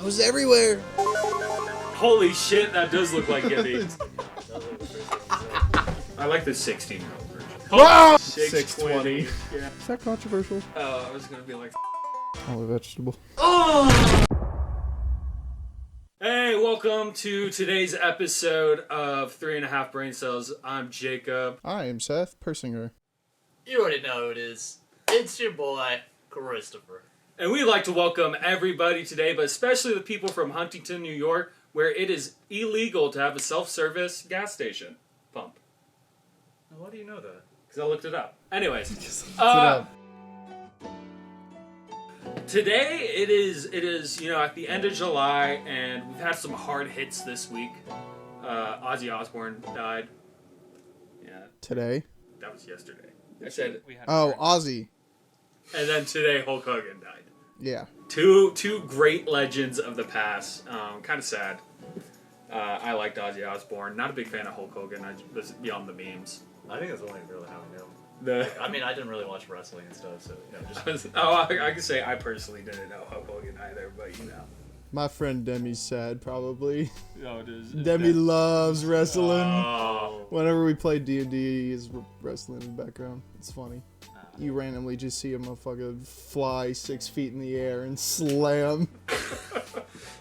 was everywhere. Holy shit, that does look like Gibby. I like the 16-year-old version. Whoa! 620. Yeah. Is that controversial? I was gonna be like. Oh, a vegetable. Oh! Hey, welcome to today's episode of 3.5 Braincells. I'm Jacob. I am Seth Persinger. You already know who it is. It's your boy, Christopher. And we'd like to welcome everybody today, but especially the people from Huntington, New York, where it is illegal to have a self-service gas station pump. Now, why do you know that? Because I looked it up. Anyways, today it is at the end of July, and we've had some hard hits this week. Ozzy Osbourne died. Yeah. Today? That was yesterday. I said we had. Oh, Ozzy. And then today Hulk Hogan died. Yeah. Two great legends of the past. Kind of sad. I liked Ozzy Osbourne. Not a big fan of Hulk Hogan. I was beyond the memes. I think that's only really how I know. I mean, I didn't really watch wrestling and stuff, so just. I can say I personally didn't know Hulk Hogan either, but you know. My friend Demi's sad, probably. Oh, it is. Demi loves wrestling. Oh. Whenever we play D&D, he's wrestling in the background. It's funny. You randomly just see a motherfucker fly 6 feet in the air and slam.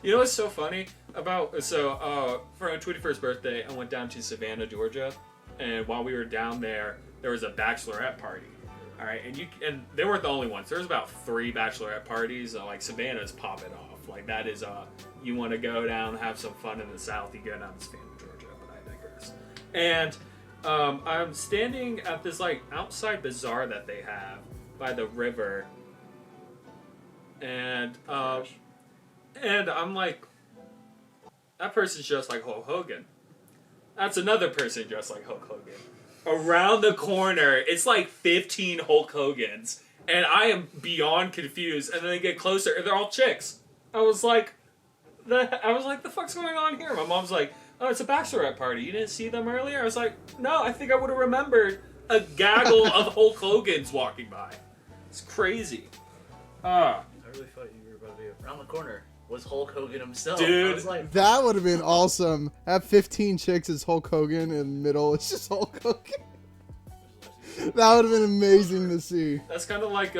You know what's so funny about for my 21st birthday, I went down to Savannah, Georgia, and while we were down there was a bachelorette party. All right, and they weren't the only ones. There was about 3 bachelorette parties. Like Savannah's popping off. Like that is you want to go down, have some fun in the South, you go down to Savannah, Georgia. But I digress. And I'm standing at this like outside bazaar that they have by the river, and I'm like, that person's just like Hulk Hogan. That's another person just like Hulk Hogan. Around the corner, it's like 15 Hulk Hogans, and I am beyond confused. And then they get closer, and they're all chicks. I was like, the fuck's going on here? My mom's like, oh, it's a bachelorette party. You didn't see them earlier? I was like, no, I think I would have remembered a gaggle of Hulk Hogans walking by. It's crazy. I really thought you were about to be around the corner. Was Hulk Hogan himself? Dude, I was like, That would have been awesome. Have 15 chicks is Hulk Hogan, and in the middle it's just Hulk Hogan. That would have been amazing to see. that's kind of like,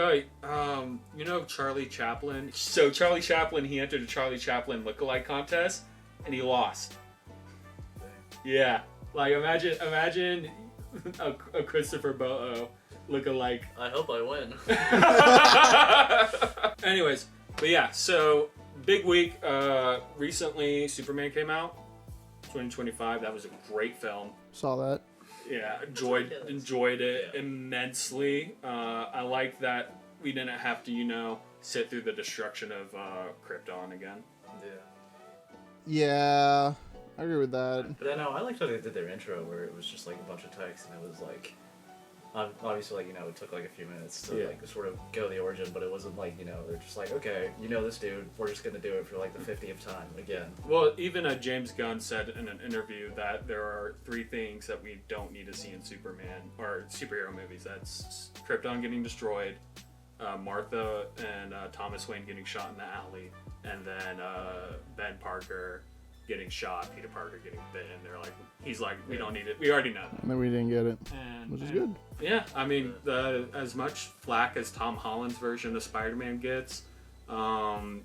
Charlie Chaplin. So Charlie Chaplin, he entered a Charlie Chaplin lookalike contest, and he lost. Yeah, like imagine a Christopher Boho lookalike. I hope I win. Anyways, but yeah, so big week. Recently, Superman came out, 2025. That was a great film. Saw that. Yeah, enjoyed it immensely. I like that we didn't have to, sit through the destruction of Krypton again. Yeah, I agree with that. But I know, I liked how they did their intro, where it was just like a bunch of text, and it was like, obviously, like, it took like a few minutes to like sort of go the origin, but it wasn't like, they're just like, okay, this dude, we're just gonna do it for like the 50th time again. Well, even James Gunn said in an interview that there are 3 things that we don't need to see in Superman or superhero movies. That's Krypton getting destroyed, Martha and Thomas Wayne getting shot in the alley, and then Ben Parker getting shot, Peter Parker getting bitten. They're like, he's like, we don't need it. We already know that. And then we didn't get it, which is good. Yeah, I mean, as much flack as Tom Holland's version of Spider-Man gets, I'm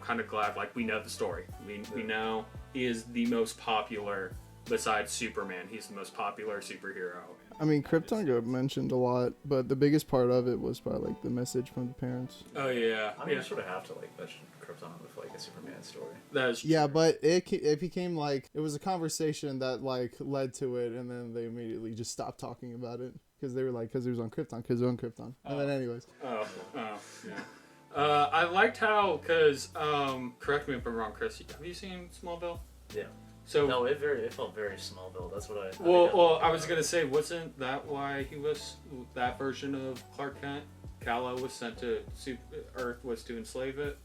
kind of glad, like, we know the story. We know he is the most popular, besides Superman, he's the most popular superhero. I mean, Krypton got mentioned a lot, but the biggest part of it was probably like the message from the parents. Oh yeah, I mean, you sort of have to like mention Krypton with like a Superman story. That's true. Yeah, but it became like it was a conversation that like led to it, and then they immediately just stopped talking about it because they were like, because it was on Krypton, and then anyways. Oh yeah. I liked how, because correct me if I'm wrong, Chris. Have you seen Smallville? Yeah. So no, it felt very Smallville. That's what I. Well, I was gonna say, wasn't that why he was that version of Clark Kent? Kal-El was sent to Earth was to enslave it.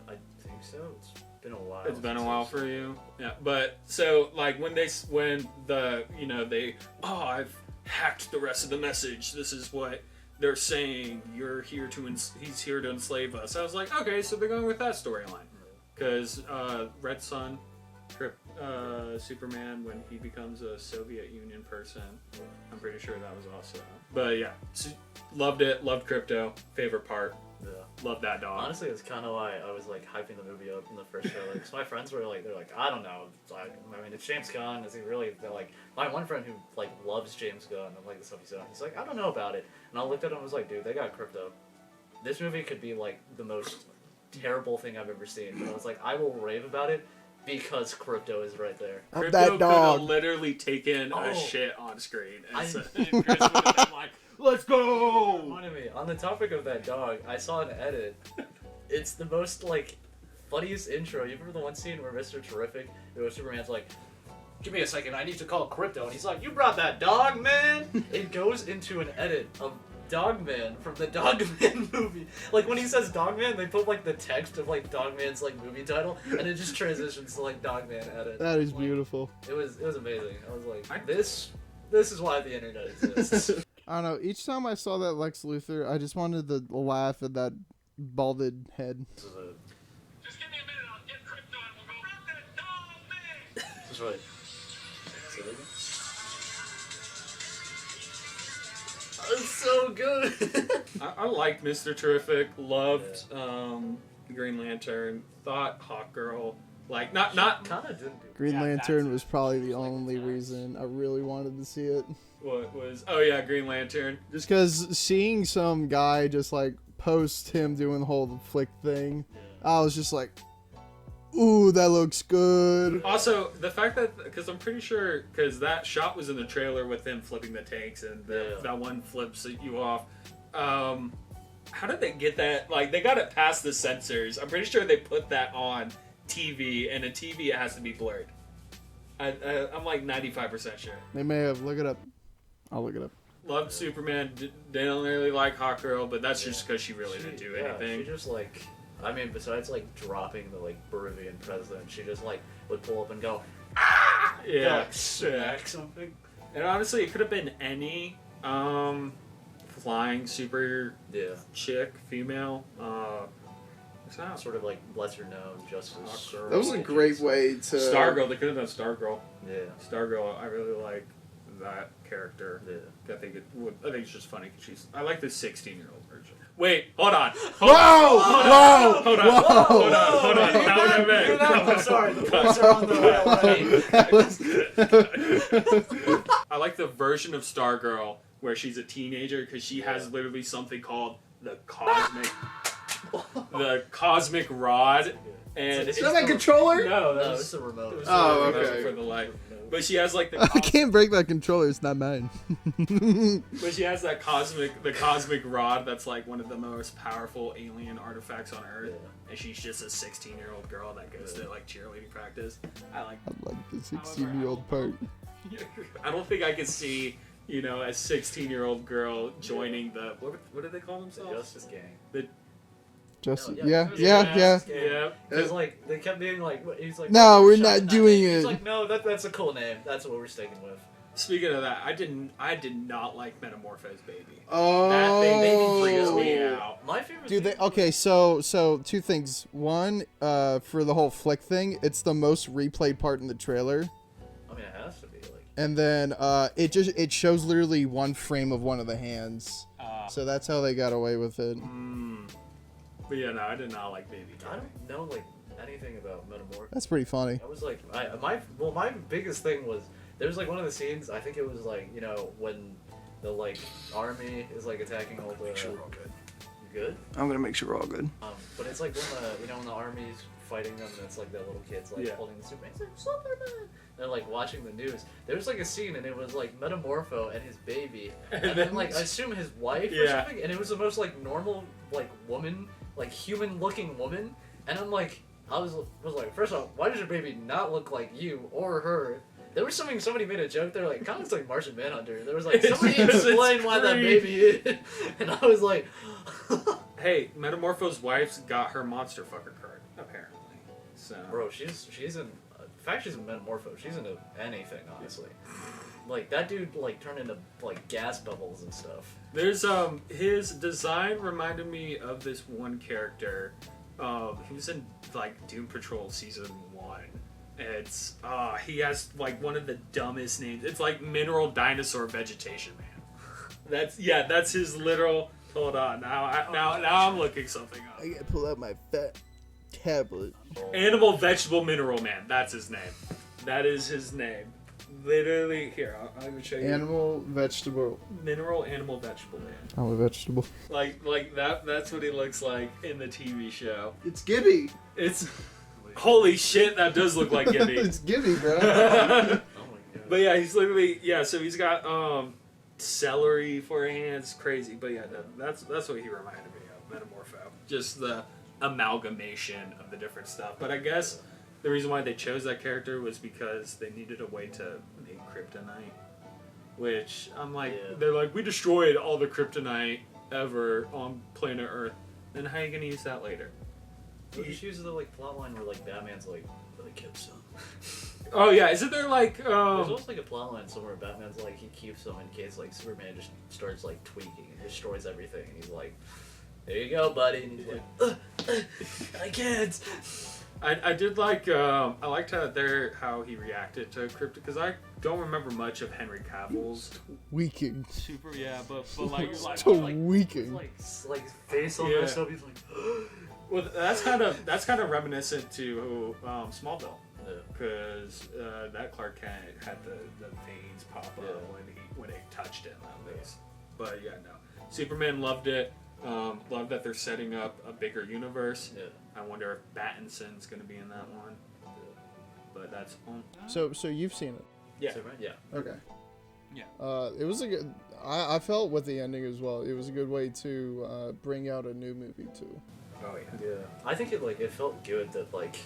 I think so. It's been a while. It's been a while for you, yeah. But so like I've hacked the rest of the message. This is what they're saying. He's here to enslave us. I was like, okay, so they're going with that storyline. because Red Sun, Superman, when he becomes a Soviet Union person, I'm pretty sure that was also. But yeah, loved it. Loved Crypto. Favorite part. Yeah. Love that dog. Honestly, it's kind of why I was like hyping the movie up in the first trailer. Because my friends were like, they're like, I don't know. I mean, it's James Gunn. Is he really? They're like, my one friend who like loves James Gunn and like the stuff he's done. He's like, I don't know about it. And I looked at him and was like, dude, they got Crypto. This movie could be like the most terrible thing I've ever seen. But I was like, I will rave about it because Crypto is right there. Crypto That could dog. have literally taken Oh. a shit on screen. And I- Chris would have been like, let's go! Reminded me, on the topic of that dog, I saw an edit. It's the most, like, funniest intro. You remember the one scene where Mr. Terrific, Superman's like, give me a second, I need to call Crypto. And he's like, you brought that dog, man? It goes into an edit of Dogman from the Dogman movie. Like, when he says Dogman, they put, like, the text of, like, Dogman's, like, movie title, and it just transitions to, like, Dogman edit. That is Like, beautiful. It was amazing. I was like, this is why the internet exists. I don't know. Each time I saw that Lex Luthor, I just wanted to laugh at that balded head. This is Just give me a minute, I'll get Crypto and we'll go grab that dog, man! This is right. Say that again? It's so good. I liked Mr. Terrific. Loved Green Lantern. Thought Hawkgirl. Like, not Kind of didn't do. Green Yeah, Lantern that's- was probably the there's, like, only attacks. reason I really wanted to see it. what was. Oh, yeah, Green Lantern. Just because seeing some guy just like post him doing the whole flick thing, I was just like, ooh, that looks good. Also, the fact that. Because I'm pretty sure. Because that shot was in the trailer with him flipping the tanks, and that one flips you off. How did they get that? Like, they got it past the censors. I'm pretty sure they put that on TV, and a TV it has to be blurred. I'm like 95% sure. They may have. Look it up. I'll look it up. Loved Superman. Didn't really like Hawkgirl, but that's just because she really didn't do anything. She just like, I mean, besides like dropping the like Peruvian president, she just like would pull up and go, Yeah. like, smack something. And honestly, it could have been any flying super Yeah, chick, female. What's that? sort of like lesser known Justice. Hawkgirl. That was a great way to. Stargirl. They could have done Stargirl. Yeah, Stargirl. I really like that character. yeah. I think it's just funny because I like the 16-year-old version. Wait, hold on. Whoa! Whoa! Hold on. Whoa! Hold on. Hold on. You're Not what I meant. I'm sorry. The points are on the way already. I like the version of Stargirl where she's a teenager because she has literally something called the cosmic rod, and Is Is that a controller? no, No, it's a remote. it was Oh, the remote okay. for the light. But she has like the I can't break that controller. It's not mine. but she has that cosmic rod that's like one of the most powerful alien artifacts on Earth, and she's just a 16-year-old girl that goes to like cheerleading practice. I like. I like the 16-year-old part. I don't think I could see, a 16-year-old girl joining the what do they call The themselves? Justice Gang. Just No, yeah, it was yeah, the yeah. Justice Gang. Yeah. Because like they kept being like, he's like, No, we're shut not that doing name. He's it. like, no, that's a cool name. That's what we're sticking with. Speaking of that, I did not like Metamorpho's baby. Oh. That thing freaks me out. My favorite. Dude, thing- okay, so two things. One, for the whole flick thing, it's the most replayed part in the trailer. I mean, it has to be like. And then it shows literally one frame of one of the hands. So that's how they got away with it. But yeah, no, I did not like baby. I don't know like anything about Metamorph. That's pretty funny. I was like, my biggest thing was there was like one of the scenes. I think it was like when the like army is like attacking all the. Sure we're all good. You good? I'm gonna make sure we're all good. But it's like when the army's fighting them, and it's like that little kid's like holding the Superman. He's like Superman. They're like watching the news. There was like a scene, and it was like Metamorpho and his baby, and then like I assume his wife or something, and it was the most like normal like woman, like human looking woman, and I'm like, I was like, first off, why does your baby not look like you or her? There was somebody made a joke there, like, kind of looks like Martian Manhunter. There was like, somebody explain why that baby is. And I was like, Hey, Metamorpho's wife's got her monster fucker card, apparently. So. bro, she's in, in fact, she's in Metamorpho. She's into anything, honestly. Like, that dude, like, turned into, like, gas bubbles and stuff. There's, his design reminded me of this one character. He was in like Doom Patrol season 1. It's he has like one of the dumbest names. It's like Mineral Dinosaur Vegetation Man. That's his literal. Hold on, now I'm looking something up. I gotta pull out my fat tablet. Animal Vegetable Mineral Man. That's his name. That is his name. Literally, here, I'm gonna show you. Animal, vegetable. Mineral Animal Vegetable Man. I'm a vegetable. Like that's what he looks like in the TV show. It's Gibby. It's holy shit, that does look like Gibby. It's Gibby, bro. Oh my god. But yeah, he's literally so he's got celery for hands, crazy. But yeah, that's what he reminded me of, Metamorpho. Just the amalgamation of the different stuff. But I guess the reason why they chose that character was because they needed a way to make kryptonite. Which I'm like, they're like, we destroyed all the kryptonite ever on planet Earth. Then how are you gonna use that later? Well, just use the like plot line where like Batman's like really kept some. Oh yeah, isn't there like There's also like a plot line somewhere Batman's like he keeps them in case like Superman just starts like tweaking and destroys everything, and he's like, there you go, buddy, and he's like, I can't. I did like I liked how he reacted to Krypton, because I don't remember much of Henry Cavill's Weaking. super but like Weaking. Like face all Yeah. messed up. He's like, well that's kind of reminiscent to Smallville, because that Clark Kent had the veins pop up when he touched him at least. But yeah, no, Superman loved it. Love that they're setting up a bigger universe. Yeah. I wonder if Battinson's going to be in that one. But that's on. So you've seen it. Yeah. Superman? Yeah. Okay. Yeah. It was a good. I felt with the ending as well. It was a good way to bring out a new movie too. Oh yeah. Yeah. I think it felt good that like.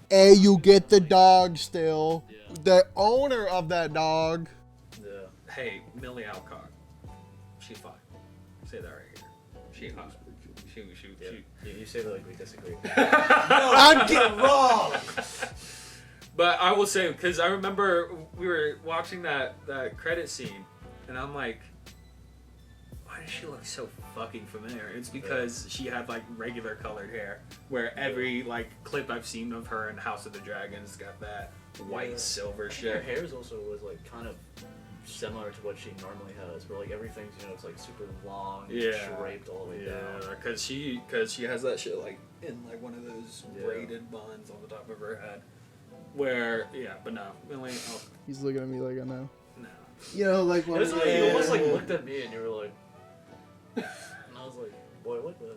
Hey, you get the dog still. Yeah. The owner of that dog. Yeah. Hey, Millie Alcock. She fine. Say that right here. She hot. You say that like we disagree. I'm getting wrong. But I will say, because I remember we were watching that credit scene, and I'm like, why does she look so fucking familiar? It's because she had like regular colored hair, where every like clip I've seen of her in House of the Dragons got that white silver Her shit. hair also was like kind of similar to what she normally has, where like everything's it's like super long, draped all the way down. Because she has that shit like in like one of those braided buns on the top of her head. Where but no, Millie. Oh, He's looking at me like I know. no. You know, like It was like you almost like looked at me and you were like, and I was like, boy, what the?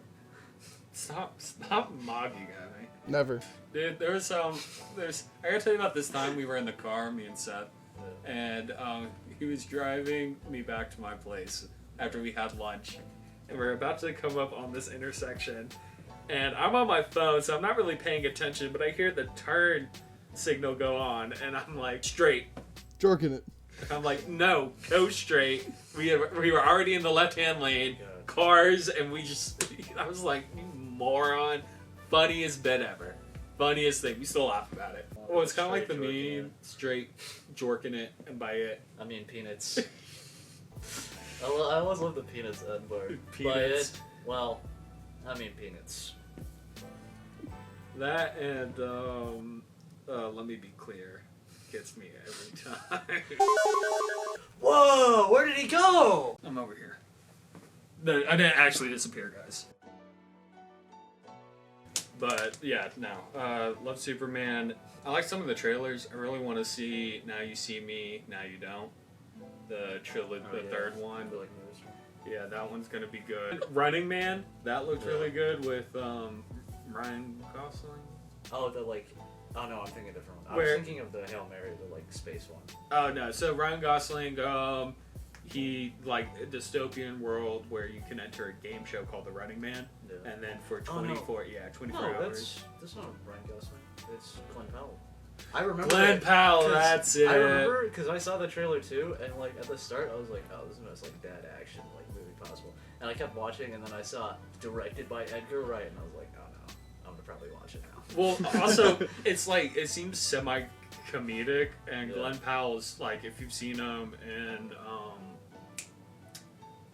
Stop mogging at me. Never. Dude, I gotta tell you about this time we were in the car, me and Seth, and he was driving me back to my place after we had lunch, and we're about to come up on this intersection, and I'm on my phone, so I'm not really paying attention, but I hear the turn signal go on, and I'm like, straight. Jorking it. I'm like, no, go straight. We were already in the left-hand lane, cars, and I was like, you moron. Funniest bit ever. Funniest thing. We still laugh about it. Well, it's kind of like the meme, straight jorking it, and by it. I mean peanuts. I always love the peanuts end part. Peanuts. By it, well, I mean peanuts. That and, let me be clear, gets me every time. Whoa! Where did he go? I'm over here. No, I didn't actually disappear, guys. But yeah, no. Love Superman. I like some of the trailers. I really want to see Now You See Me, Now You Don't. The third one. Yeah, that one's gonna be good. Running Man, that looked really good with Ryan Gosling. Oh, oh no, I'm thinking a different one. I was thinking of the Hail Mary, the like space one. Oh no, so Ryan Gosling, he like a dystopian world where you can enter a game show called The Running Man, and then for 24 hours. That's not Ryan Gosling. It's Glenn Powell. I remember Glenn Powell, that's it. I remember because I saw the trailer too, and like at the start I was like, oh, this is the most like dad action like movie possible, and I kept watching, and then I saw directed by Edgar Wright, and I was like, oh no, I'm gonna probably watch it now. Well, also it's like it seems semi-comedic, and Glenn Powell's like, if you've seen him in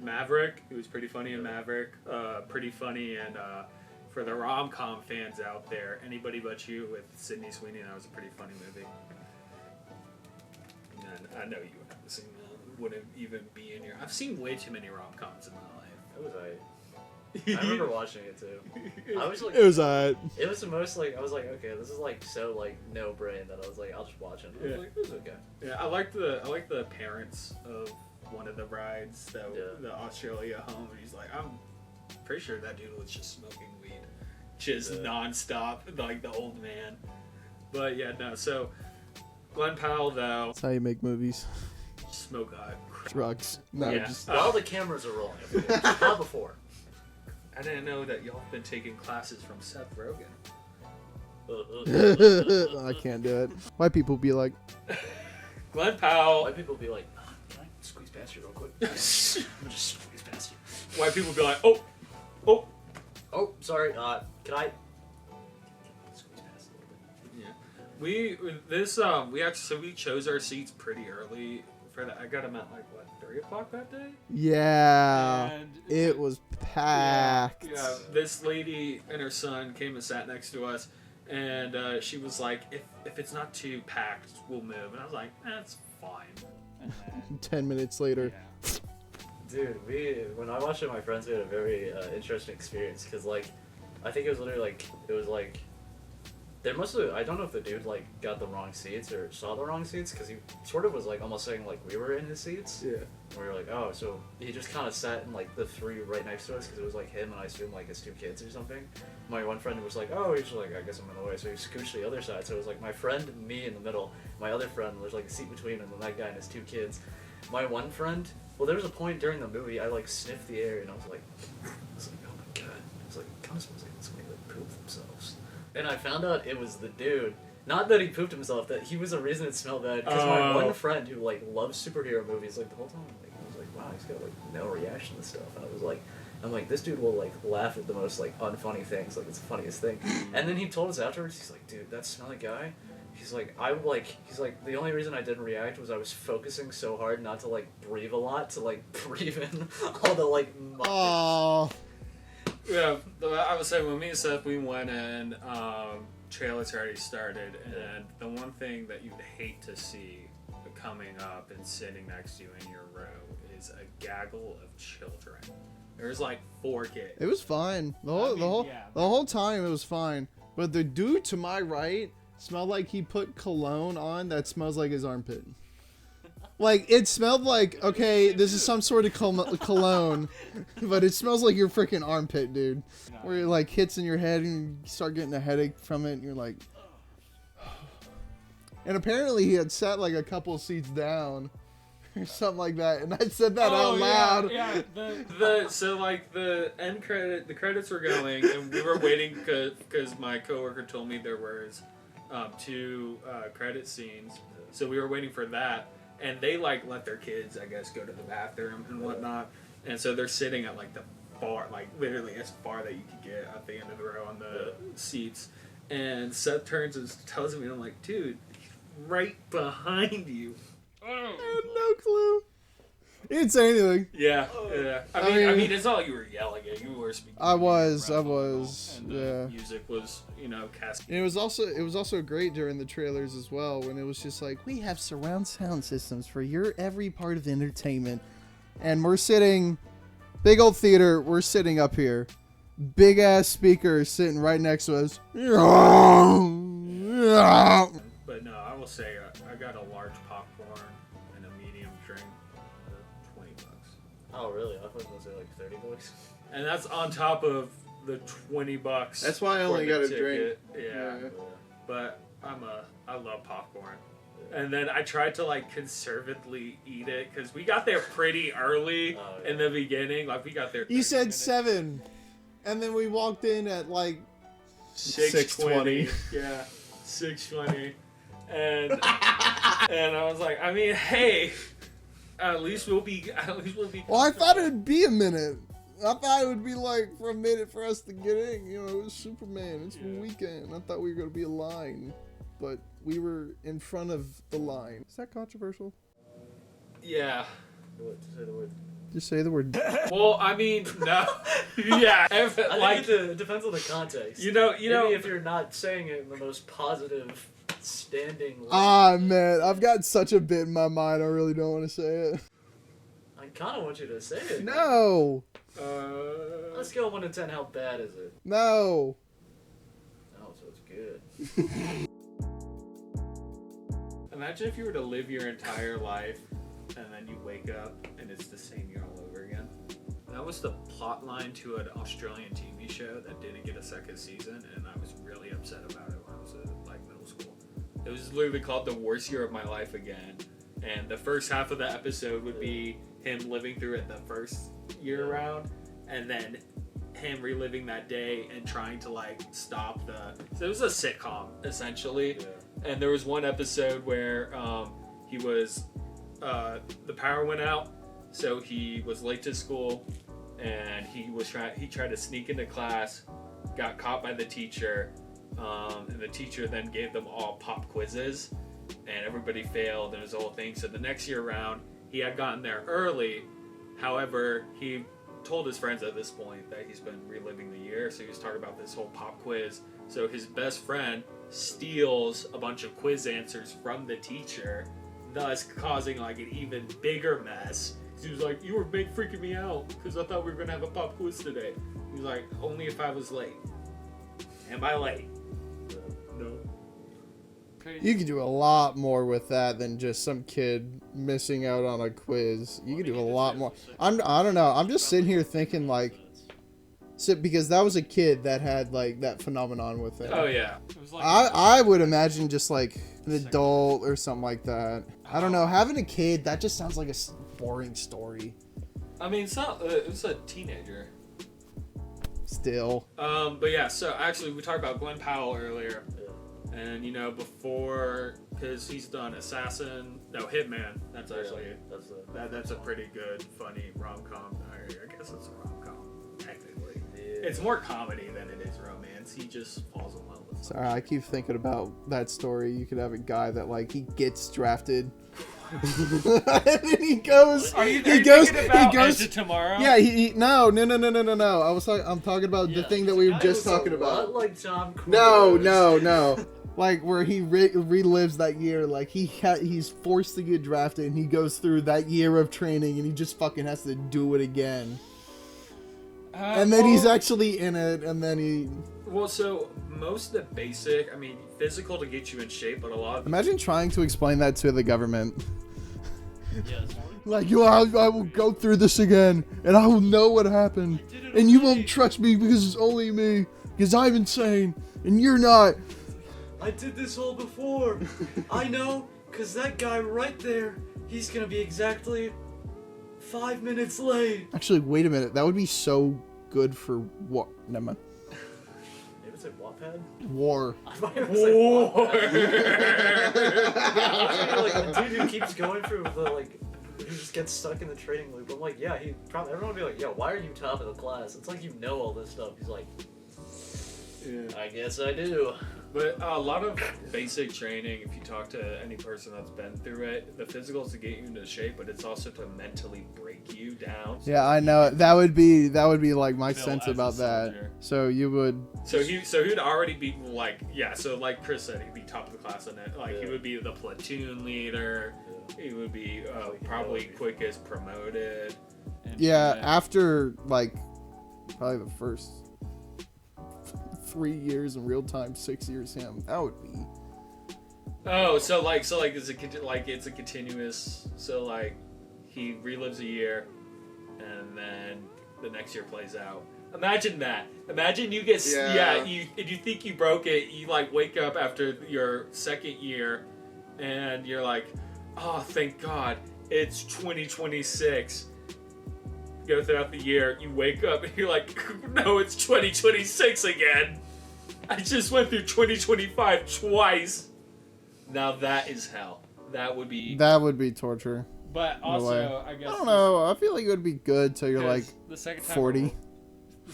Maverick, he was pretty funny in Maverick, pretty funny in for the rom-com fans out there, Anybody But You with Sydney Sweeney, that was a pretty funny movie. And I know you haven't seen that. Wouldn't even be in your... I've seen way too many rom-coms in my life. It was I remember watching it too. I was like, It was alright. it was the most like, I was like, okay, this is like so like no brain that I was like, I'll just watch it. I was like, it was okay. Yeah, I like the parents of one of the brides, the Australia home, and he's like, I'm pretty sure that dude was just smoking weed, just nonstop, like the old man. But yeah, no. So Glenn Powell though, That's how you make movies. smoke Drugs. No, Yeah. just While the cameras are rolling, not before. I didn't know that y'all been taking classes from Seth Rogen. I can't do it. White people be like, Glenn Powell. White people be like, can I squeeze past you real quick? I'm gonna just squeeze past you. White people be like, oh. Oh, sorry. Can I squeeze past a little bit? Yeah. We chose our seats pretty early for that. I got them at like what, 3 o'clock that day. yeah, And it was packed. Yeah, this lady and her son came and sat next to us, and she was like, if it's not too packed, we'll move. And I was like, that's fine. And then, 10 minutes later. yeah. Dude, when I watched it with my friends, we had a very interesting experience because, like, I think it was literally like, there must have, I don't know if the dude like got the wrong seats or saw the wrong seats because he sort of was like almost saying like we were in his seats. Yeah. And we were like, oh, so he just kind of sat in like the 3 right next to us because it was like him and I assume like his 2 kids or something. My one friend was like, oh, he's just like, I guess I'm in the way, so he scooched to the other side. So it was like my friend, me in the middle, my other friend, there's like a seat between him and that guy and his 2 kids. My one friend, well, there was a point during the movie I like sniffed the air and I was like, oh my god, I was like, it kind of smells like somebody like pooped themselves. And I found out it was the dude. Not that he pooped himself, that he was the reason it smelled bad. Because my one friend who like loves superhero movies, like the whole time, like I was like, wow, he's got like no reaction to stuff. And I was like, I'm like, this dude will like laugh at the most like unfunny things, like it's the funniest thing. And then he told us afterwards, he's like, dude, that smelly guy. He's like, he's like, the only reason I didn't react was I was focusing so hard not to like breathe a lot, to like breathe in all the like. Oh. Yeah, I would say when me and Seth, we went in, trailers already started, and the one thing that you'd hate to see coming up and sitting next to you in your row is a gaggle of children. There's like 4 kids. It was fine. The yeah. whole time it was fine. But the dude to my right smelled like he put cologne on that smells like his armpit. Like, it smelled like, okay, this is some sort of cologne, but it smells like your freaking armpit, dude. Where it, like, hits in your head and you start getting a headache from it, and you're like... And apparently he had sat, like, a couple seats down, or something like that, and I said that out loud. Yeah. So, like, the credits were going, and we were waiting because my coworker told me there was 2 credit scenes, so we were waiting for that. And they, like, let their kids, I guess, go to the bathroom and whatnot. And so they're sitting at, like, the far, like, literally as far that you could get at the end of the row on the seats. And Seth turns and tells me, I'm like, dude, he's right behind you. I had no clue. He didn't say anything. Yeah. I mean, it's not like you were yelling at. You were speaking. I was, and yeah. the music was, cascading. And it was also great during the trailers as well, when it was just like, we have surround sound systems for your every part of entertainment. And we're sitting, big old theater, we're sitting up here. Big ass speakers sitting right next to us. But no, I will say I got a large popcorn and a medium drink for $20. Oh, really? I thought it was like $30. And that's on top of the $20. That's why I for only the got a ticket. drink. Yeah. Yeah. But I love popcorn. And then I tried to like conservatively eat it because we got there pretty early in the beginning. Like we got there. You 30 said minutes. 7, and then we walked in at like 6:20. Yeah, 6:20, and I was like, I mean, hey, at least we'll be. Well, I thought it'd be a minute. I thought it would be like for a minute for us to get in. You know, it was Superman. It's the weekend. I thought we were gonna be a line, but we were in front of the line. Is that controversial? Yeah. What, to say the word? Just say the word. Well, I mean, no. Yeah, I think it depends on the context. you know, Maybe if you're not saying it in the most positive standing. Ah, man, I've got such a bit in my mind. I really don't want to say it. I kind of want you to say it. No. Let's go 1 to 10. How bad is it? No. Oh, so it's good. Imagine if you were to live your entire life and then you wake up and it's the same year all over again. That was the plot line to an Australian TV show that didn't get a second season, and I was really upset about it when I was in like middle school. It was literally called The Worst Year of My Life Again, and the first half of the episode would be him living through it the first year around, and then him reliving that day and trying to like stop the. So it was a sitcom essentially, and there was one episode where he was the power went out, so he was late to school, and he tried to sneak into class, got caught by the teacher, and the teacher then gave them all pop quizzes, and everybody failed, and it was the whole thing. So the next year around, he had gotten there early. However, he told his friends at this point that he's been reliving the year, so he was talking about this whole pop quiz. So his best friend steals a bunch of quiz answers from the teacher, thus causing like an even bigger mess. He was like, "You were freaking me out because I thought we were gonna have a pop quiz today." He was like, "Only if I was late." Am I late? No. You could do a lot more with that than just some kid missing out on a quiz. You could do a lot more. I don't know. I'm just sitting here thinking like, because that was a kid that had like that phenomenon with it. Oh yeah. It was like I would imagine just like an adult or something like that. I don't know. Having a kid, that just sounds like a boring story. I mean, it's not. It was a teenager. Still. But yeah. So actually, we talked about Glenn Powell earlier. And you know, before, because he's done Hitman. That's actually that's a pretty good, funny rom-com. I guess it's a rom-com technically. Yeah. It's more comedy than it is romance. He just falls in love with. Sorry, I keep thinking about that story. You could have a guy that like he gets drafted. And then he goes. Are you he goes tomorrow? Yeah, no. I'm talking about the thing that we were just talking about. Like Tom Cruise. No. Like where he relives that year, like he's forced to get drafted, and he goes through that year of training, and he just fucking has to do it again. And then he's actually in it, and then he. Well, so most of the basic, I mean, physical to get you in shape, but a lot of. Imagine trying to explain that to the government. Yes. Like, I will go through this again, and I will know what happened, and you won't trust me because it's only me, because I'm insane, and you're not. I did this all before. I know, because that guy right there, he's going to be exactly 5 minutes late. Actually, wait a minute. That would be so good for what? Never mind. Maybe it's like Wattpad? War. I might have said Wattpad. Like, the dude who keeps going through the, like, who just gets stuck in the training loop. I'm like, yeah, everyone would be like, yo, why are you top of the class? It's like you know all this stuff. He's like, Yeah. I guess I do. But a lot of basic training, if you talk to any person that's been through it, the physical is to get you into shape, but it's also to mentally break you down. Yeah, I know. That would be like my Phil, sense as a about that. soldier. So you would. So he'd already be like, yeah. So like Chris said, he'd be top of the class in it. Like he would be the platoon leader. He would be probably quickest promoted. Yeah, after like probably the first 3 years in real time, 6 years him. That would be. Oh, so it's a continuous. So like he relives a year, and then the next year plays out. Imagine that. Imagine you get you think you broke it. You like wake up after your second year, and you're like, oh, thank God, it's 2026. Go throughout the year, you wake up and you're like, no, it's 2026 again. I just went through 2025 twice. Now that is hell. That would be torture. But No also, way. I guess I don't know. I feel like it would be good till you're like the second time 40. The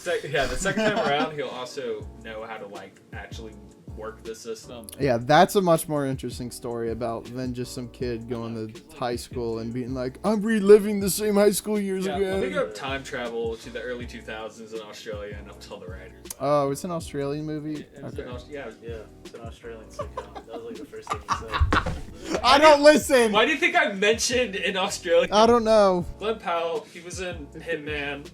second time around, he'll also know how to like actually work the system. Yeah, that's a much more interesting story than just some kid going to high school and being like, I'm reliving the same high school years Yeah, let me again. go time travel to the early 2000s in Australia, and I'll tell the writers. Oh, it's an Australian movie? It's Okay. Yeah, it's an Australian sitcom. That was like the first thing you said. I don't listen! Why do you think I mentioned in Australia? I don't know. Glenn Powell, he was in Hitman,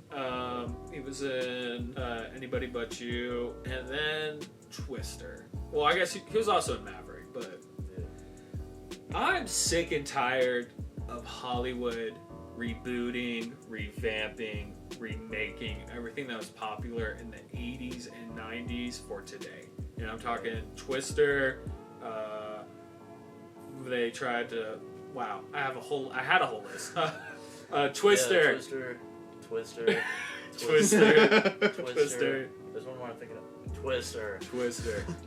he was in Anybody But You, and then Twister. Well, I guess he was also in Maverick, but I'm sick and tired of Hollywood rebooting, revamping, remaking everything that was popular in the 80s and 90s for today. And I'm talking Twister, they tried to, wow, I had a whole list. Twister. Yeah, Twister. Twister. There's one more I'm thinking of. Twister.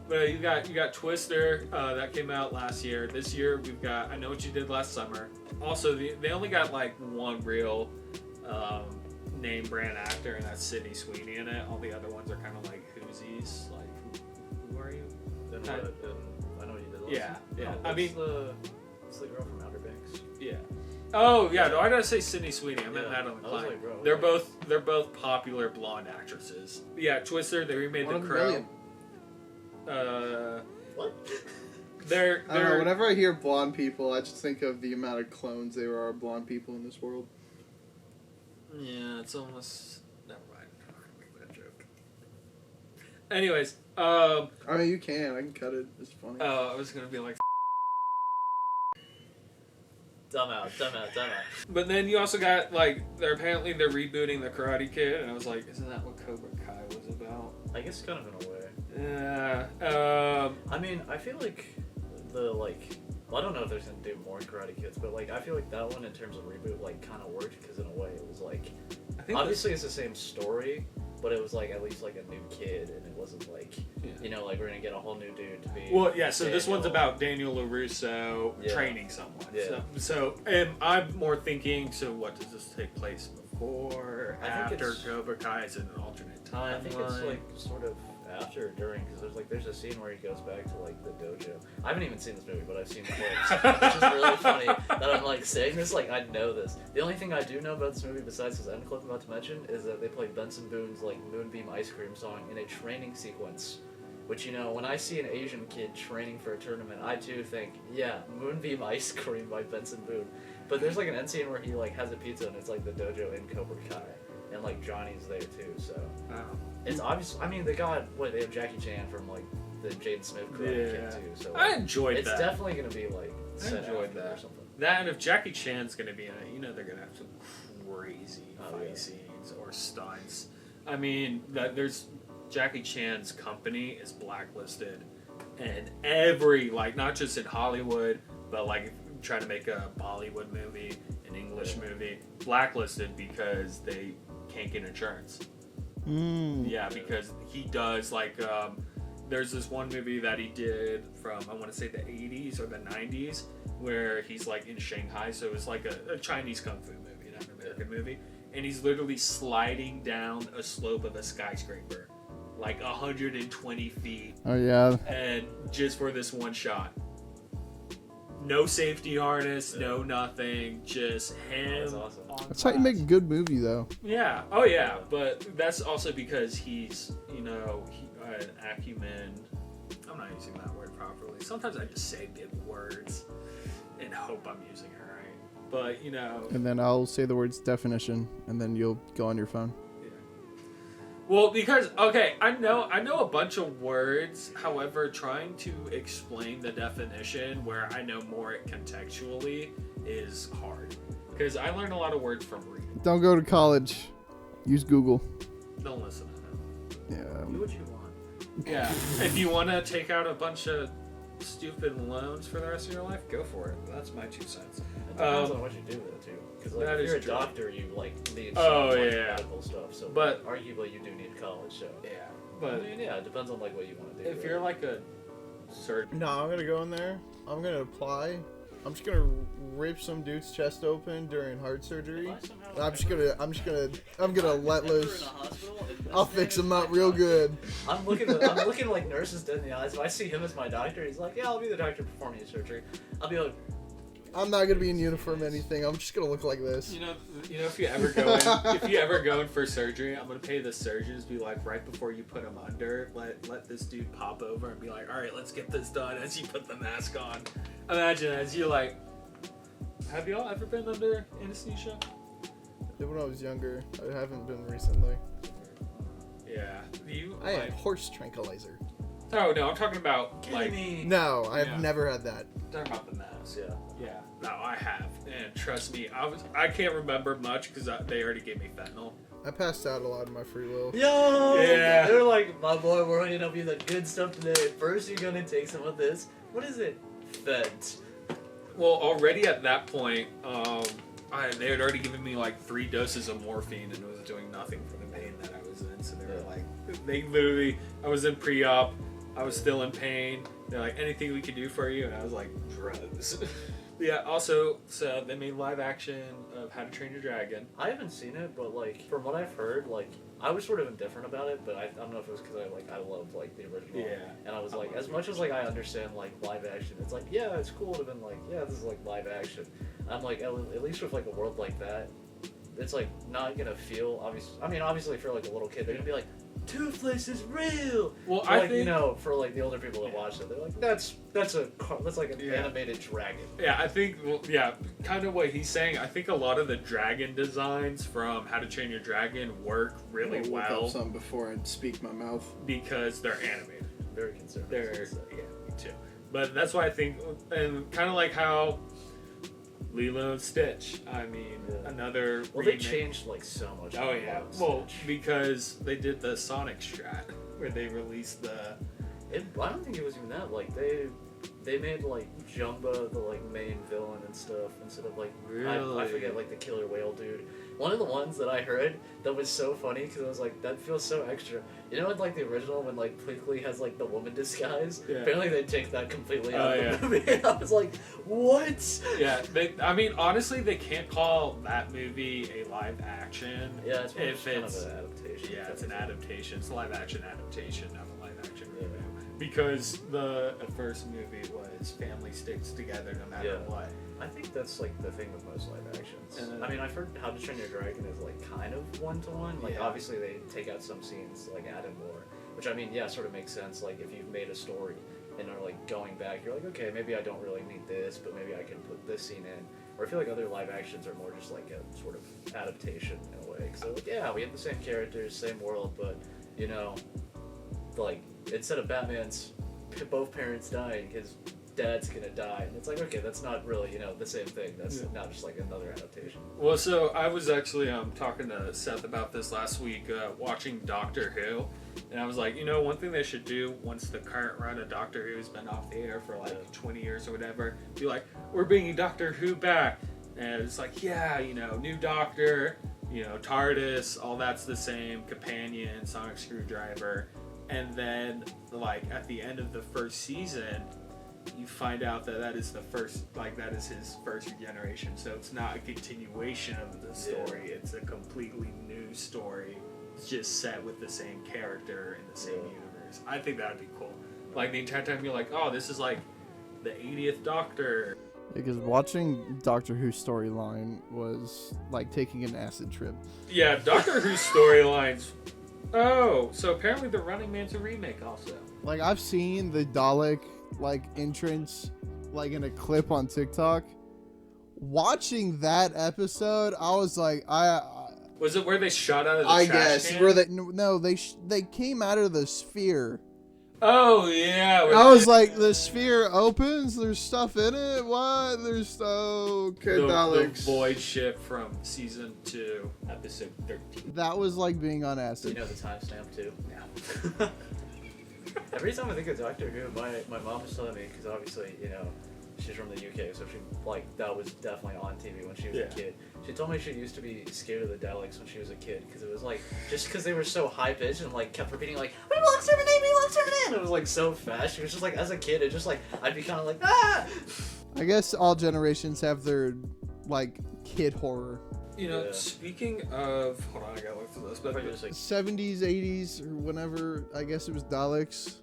But you got Twister, that came out last year. This year we've got I Know What You Did Last Summer. Also, they only got like one real name brand actor, and that's Sydney Sweeney in it. All the other ones are kind of like whoosies. Like, who are you? I Know What You Did Last Summer. Yeah. Oh, I mean, it's the girl from Outer Banks. yeah. Oh yeah, no, I gotta say Sydney Sweeney. I meant Yeah. Madeline I was Klein. like, bro, they're both popular blonde actresses. Yeah, Twister. They remade The Crow. What? They're I don't know, whenever I hear blonde people, I just think of the amount of clones there are of blonde people in this world. yeah, it's almost never mind. I'm not gonna make that joke. Anyways, I mean, you can. I can cut it. It's funny. I was gonna be like. Dumb out. But then you also got like they're rebooting the Karate Kid, and I was like, isn't that what Cobra Kai was about? I guess kind of in a way. Yeah. I mean, I feel like well, I don't know if there's gonna do more Karate Kids, but like I feel like that one in terms of reboot like kind of worked because in a way it was like I think obviously it's the same story, but it was like at least like a new kid, and it wasn't like like we're gonna get a whole new dude to be. Well, yeah. So Daniel. this one's about Daniel LaRusso training someone. Yeah. So I'm more thinking. So what does this take place before, I think after it's- Cobra Kai is in an alternate timeline? I think it's like sort of after or during, because there's a scene where he goes back to like the dojo. I haven't even seen this movie, but I've seen clips, which is really funny that I'm like saying this like I know this. The only thing I do know about this movie besides this end clip I'm about to mention is that they play Benson Boone's like Moonbeam Ice Cream song in a training sequence. Which, when I see an Asian kid training for a tournament, I too think, yeah, Moonbeam Ice Cream by Benson Boone. But there's like an end scene where he like has a pizza and it's like the dojo in Cobra Kai. And like Johnny's there too, so. It's obvious. I mean, they have Jackie Chan from like the Jaden Smith Karate Kid too, so. I enjoyed it's that. It's definitely going to be like set enjoyed after that. or something. That, and if Jackie Chan's going to be in it, they're going to have some crazy fight yeah. scenes or stunts. I mean, there's Jackie Chan's company is blacklisted, and every not just in Hollywood, but like if you try to make a Bollywood movie, an English movie, blacklisted because they can't get insurance. Yeah, because he does there's this one movie that he did from I want to say the 80s or the 90s where he's like in Shanghai, so it's like a Chinese kung fu movie, not an American movie, and he's literally sliding down a slope of a skyscraper, like 120 feet. Oh yeah. And just for this one shot. No safety harness, no nothing, just him. That's awesome. That's how you make a good movie, though. Yeah. Oh yeah, but that's also because he's, an acumen. I'm not using that word properly. Sometimes I just say big words and hope I'm using it right. But And then I'll say the words definition, and then you'll go on your phone. Well, because I know a bunch of words. However, trying to explain the definition where I know more contextually is hard. Because I learned a lot of words from reading. Don't go to college. Use Google. Don't listen to them. Yeah. Do what you want. Yeah. If you want to take out a bunch of stupid loans for the rest of your life, go for it. That's my 2 cents. It depends on what you do with it too. Because That if is you're a true. doctor, you need Oh, so much yeah. medical stuff. So, But- arguably, you do need college. So, Yeah. I But mean, yeah, it depends on what you want to do. if you're like a surgeon, No, I'm gonna go in there. I'm gonna apply. I'm just gonna rip some dude's chest open during heart surgery. I'm gonna let loose. I'll fix him up real good. I'm looking like nurses dead in the eyes. If I see him as my doctor, he's like, yeah, I'll be the doctor performing the surgery. I'll be like, I'm not gonna be in uniform or anything. I'm just gonna look like this. You know, if you ever go in for surgery, I'm gonna pay the surgeons be like, right before you put him under, let this dude pop over and be like, all right, let's get this done. As you put the mask on, imagine as you like, have y'all ever been under anesthesia? When I was younger, I haven't been recently. Yeah, I had horse tranquilizer. Oh no, I'm talking about like. No, I've never had that. Talking about the mask. yeah. Yeah, no, I have, and trust me, I can't remember much because they already gave me fentanyl. I passed out a lot of my free will. Yo! Yeah. They're like, my boy, we're gonna give you the good stuff today. First, you're gonna take some of this. What is it? Feds. Well, already at that point, they had already given me like 3 doses of morphine, and it was doing nothing for the pain that I was in. So they were like, I was in pre-op, I was still in pain. They're like, anything we can do for you, and I was like, drugs. Yeah, also, so they made live action of How to Train Your Dragon. I haven't seen it, but like from what I've heard, like I was sort of indifferent about it, but I don't know if it was because I love like the original. Yeah. And I was like, as much as like I understand like live action, it's like yeah, it's cool to have been like yeah, this is like live action. I'm like at least with like a world like that, it's like not gonna feel obvious. I mean, obviously if you're like a little kid, they're gonna be like, Toothless is real. Well, but, I like, think, you know, for like the older people that watch it, they're like, that's like an animated dragon. Yeah, I think kind of what he's saying. I think a lot of the dragon designs from How to Train Your Dragon work really I'll look well up some before I speak my mouth. because they're animated. Very conservative. Yeah, me too. But that's why I think, and kind of like how Lilo and Stitch. I mean, another. Well, remake. they changed like so much. Oh yeah. Well, because they did the Sonic strat where they released the. I don't think it was even that. Like they made like Jumba the like main villain and stuff instead of like Really? I forget like the killer whale dude. One of the ones that I heard that was so funny because I was like that feels so extra. You know, in like the original when like Quickly has like the woman disguise. Yeah. Apparently they take that completely out Oh, of the movie. I was like, what? Yeah, I mean, honestly, they can't call that movie a live action. Yeah, it's if kind it's of an adaptation. yeah, it's an adaptation. It's a live action adaptation of a live action movie. Because the first movie was family sticks together no matter what. I think that's like the thing with most live actions. And then, I mean, I've heard How to Train Your Dragon is like kind of one-to-one. Like obviously they take out some scenes, like add in more. Which I mean, yeah, sort of makes sense. Like if you've made a story and are like going back, you're like, okay, maybe I don't really need this, but maybe I can put this scene in. Or I feel like other live actions are more just like a sort of adaptation in a way. So like, yeah, we have the same characters, same world, but you know, like instead of Batman's both parents dying, his dad's gonna die, and it's like, okay, that's not really, you know, the same thing. That's not just like another adaptation. Well, so I was actually talking to Seth about this last week, watching Doctor Who, and I was like, you know, one thing they should do once the current run of Doctor Who's been off the air for like 20 years or whatever, be like, we're bringing Doctor Who back, and it's like, yeah, you know, new Doctor, you know, TARDIS, all that's the same, companion, sonic screwdriver, and then like at the end of the first season, you find out that is the first, like that is his first regeneration. So it's not a continuation of the story. It's a completely new story. It's just set with the same character in the same universe. I think that would be cool. Like the entire time you're like, oh, this is like the 80th Doctor. Because watching Doctor Who storyline was like taking an acid trip. Yeah, Doctor Who storylines. Oh, so apparently the Running Man's a remake also. Like I've seen the Dalek like entrance like in a clip on TikTok. Watching that episode, I was like, Was it where they shot out of the I trash guess can? where they came out of the sphere. Oh yeah. I was like, the sphere opens. There's stuff in it. What? There's okay, the Daleks. Void ship from season 2, episode 13. That was like being on acid. You know the timestamp too? Yeah. Every time I think of Doctor Who, my mom was telling me, because obviously, you know, she's from the UK, so she that was definitely on TV when she was a kid. She told me she used to be scared of the Daleks when she was a kid because it was just because they were so high pitched and kept repeating we will exterminate, we will exterminate. And it was so fast. She was just as a kid, it just I'd be kind of ah. I guess all generations have their kid horror. You know, speaking of, hold on, I gotta look through this. But 70s, 80s, or whenever. I guess it was Daleks.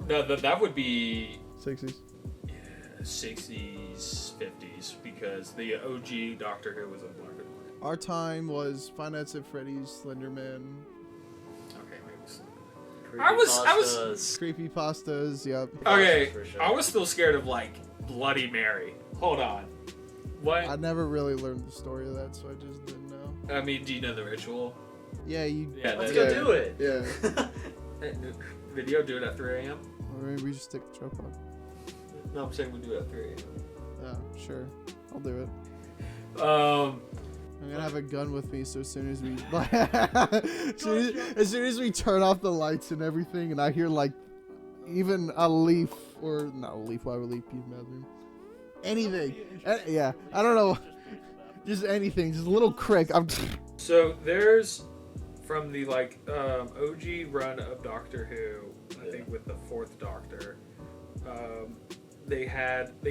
No, that would be 60s. Yeah, 60s, 50s, because the OG Doctor Who was in black and white. Our time was Five Nights at Freddy's, Slenderman. Okay, maybe. I was Creepypastas. Yep. Okay, I was still scared of Bloody Mary. Hold on. What? I never really learned the story of that, so I just didn't know. I mean, do you know the ritual? Yeah, you. Yeah, let's go do it. Yeah. Video, do it at 3 a.m. Or maybe we just stick the joke on. No, I'm saying we do it at 3 a.m. Oh, sure. I'll do it. I'm gonna have a gun with me, so as soon as we as soon as we turn off the lights and everything, and I hear even a leaf or not a leaf, why would a leaf be in the bathroom? Anything. Yeah, I don't know. Just anything. Just a little crick. So there's from the OG run of Doctor Who, I think with the 4th Doctor, they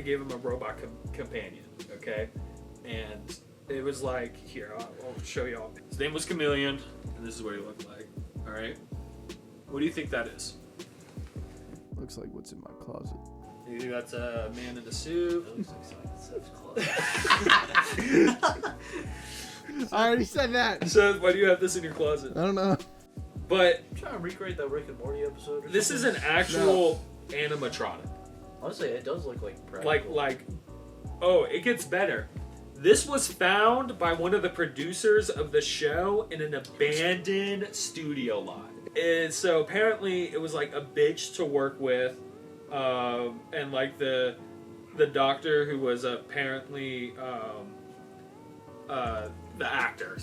gave him a robot companion, okay, and it was here, I'll show y'all. His name was Chameleon, and this is what he looked like. All right, what do you think that is? Looks like what's in my closet. You think that's a man in a suit? It looks like Simon's closet. I already said that. So why do you have this in your closet? I don't know. But I'm trying to recreate that Rick and Morty episode. Or this something. is an actual animatronic. Honestly, it does look practical. Oh, it gets better. This was found by one of the producers of the show in an abandoned studio lot. And so apparently it was a bitch to work with, and the doctor who was apparently the actor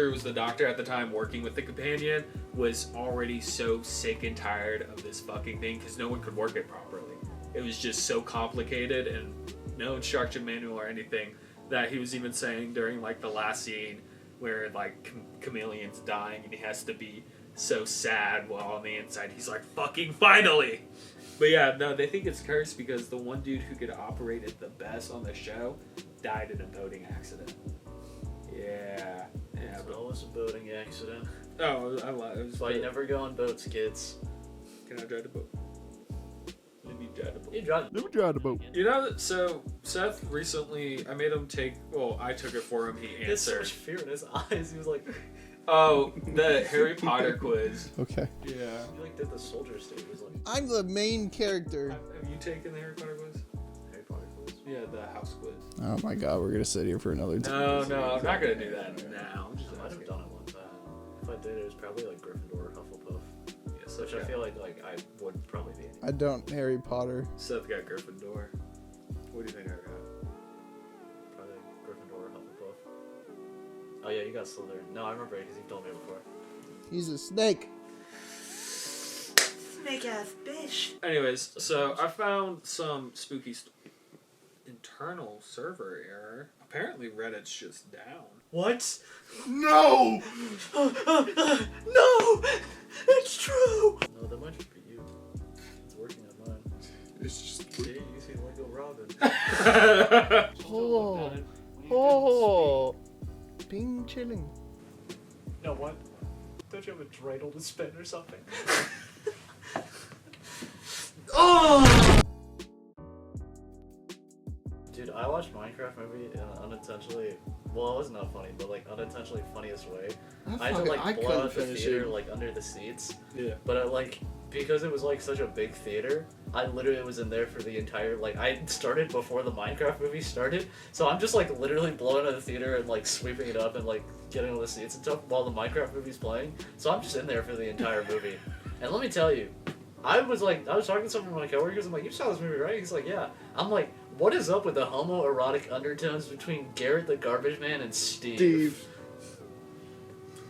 who was the doctor at the time working with the companion was already so sick and tired of this fucking thing because no one could work it properly. It was just so complicated and no instruction manual or anything that he was even saying during the last scene where Chameleon's dying and he has to be so sad while on the inside he's fucking finally. But yeah, no, they think it's cursed because the one dude who could operate it the best on the show died in a boating accident. Yeah. It's always a boating accident. Oh, I lied. That's why you never go on boats, kids. Can I drive the boat? Let me drive the boat. You drive. Let me drive the boat. You know, so Seth recently, I made him I took it for him. He He had so answered. much fear in his eyes. He was like, Oh, the Harry Potter quiz. Okay. Yeah. he did the soldier stage. He was like, I'm the main character. Have you taken the Harry Potter quiz? Harry Potter quiz. Yeah, the house quiz. Oh my god, we're gonna sit here for another time. No, I'm not gonna do that now. I'm just I might have asking. done it one time. If I did, it was probably Gryffindor or Hufflepuff. Yes, Which I feel like I would probably be. I don't Harry Potter. Seth got Gryffindor. What do you think I got? Probably Gryffindor or Hufflepuff. Oh yeah, you got Slytherin. No, I remember it because you told me before. He's a snake. Snake ass bitch. Anyways, so I found some spooky internal server error. Apparently Reddit's just down. What? No! No! It's true! No, that might just be you. It's working on mine. It's just. See, you seem like a Robin. Oh. Being chilling. No, what? Don't you have a dreidel to spin or something? Oh! Dude, I watched Minecraft movie in an unintentionally, well, it wasn't that funny, but unintentionally funniest way. I had to blow out the theater under the seats. Yeah. But because it was such a big theater, I literally was in there for the entire, I started before the Minecraft movie started, so I'm just literally blowing out the theater and sweeping it up and getting all the seats and stuff while the Minecraft movie's playing. So I'm just in there for the entire movie. And let me tell you, I was talking to some of my coworkers, I'm like, you saw this movie, right? He's like, yeah. I'm like, what is up with the homoerotic undertones between Garrett the Garbage Man and Steve?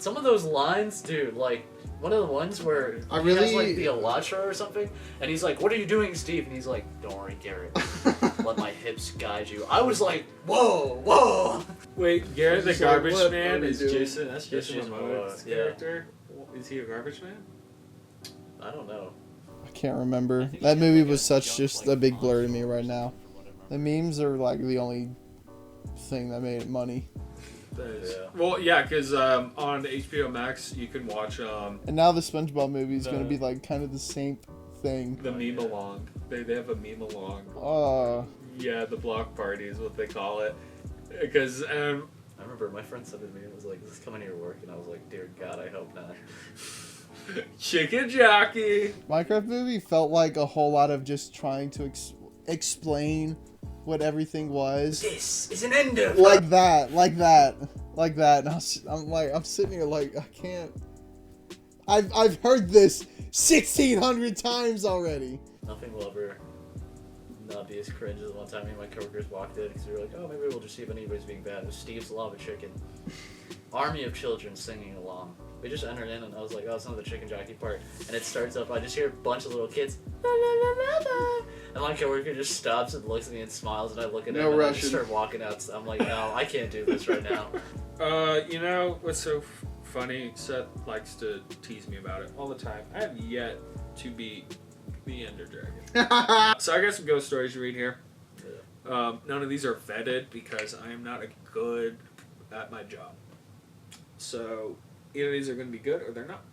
some of those lines, dude, like, one of the ones where I he has, really- like, the Elytra or something, and he's like, what are you doing, Steve? And he's like, don't worry, Garrett. Let my hips guide you. I was like, whoa, whoa! Wait, Garrett the Just like, Garbage what Man are we is doing? Jason. That's That's Jason Jason Momoa's Momoa, yeah. character. Is he a garbage man? I don't know. I can't remember. I think That he movie had, like, was a such jump, just like, a big blur to me console or right now. something from what I The remember. memes are like the only thing that made it money. Yeah. Yeah. Well, yeah, because on HBO Max you can watch And now the SpongeBob movie is gonna The- be like kind of the same thing. the Oh, meme yeah. along. They have a meme along. Yeah, The block party is what they call it. Because I remember my friend said to me, it was like, is this coming to your work? And I was like, dear God, I hope not. Chicken Jockey. Minecraft movie felt like a whole lot of just trying to explain what everything was. This is an ender. Like that. And I'm sitting here like, I can't. I've heard this 1,600 times already. Nothing will ever not be as cringe as one time me and my coworkers walked in because we were like, oh, maybe we'll just see if anybody's being bad. It was Steve's Lava Chicken. Army of children singing along. We just entered in and I was like, oh, it's not the chicken jockey part. And it starts up, I just hear a bunch of little kids. La, la, la, la, la. And my coworker just stops and looks at me and smiles and I look at No him and I Russian. just start walking out. I'm like, no, I can't do this right now. You know what's so funny? Seth likes to tease me about it all the time. I have yet to beat the Ender Dragon. So I got some ghost stories to read here. None of these are vetted because I am not good at my job. So either these are going to be good or they're not.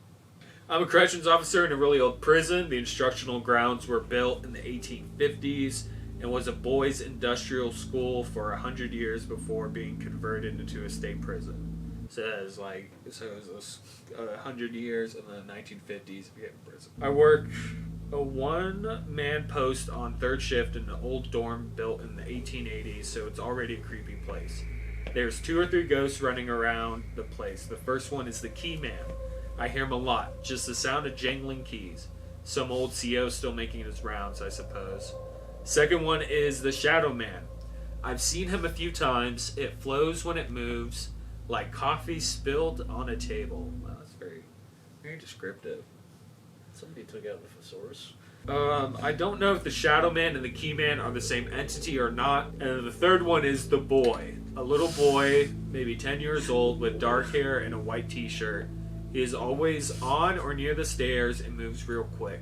I'm a corrections officer in a really old prison. The instructional grounds were built in the 1850s and was a boys' industrial school for 100 years before being converted into a state prison. Says so it was 100 years and then the 1950s became a prison. I work a one-man post on third shift in an old dorm built in the 1880s, so it's already a creepy place. There's 2 or 3 ghosts running around the place. The first one is the key man. I hear him a lot, just the sound of jangling keys. Some old CO still making his rounds, I suppose. Second one is the shadow man. I've seen him a few times. It flows when it moves, like coffee spilled on a table. Wow, that's very, very descriptive. Somebody took out the thesaurus. I don't know if the Shadow Man and the Key Man are the same entity or not. And the third one is the boy. A little boy, maybe 10 years old, with dark hair and a white t-shirt. He is always on or near the stairs and moves real quick.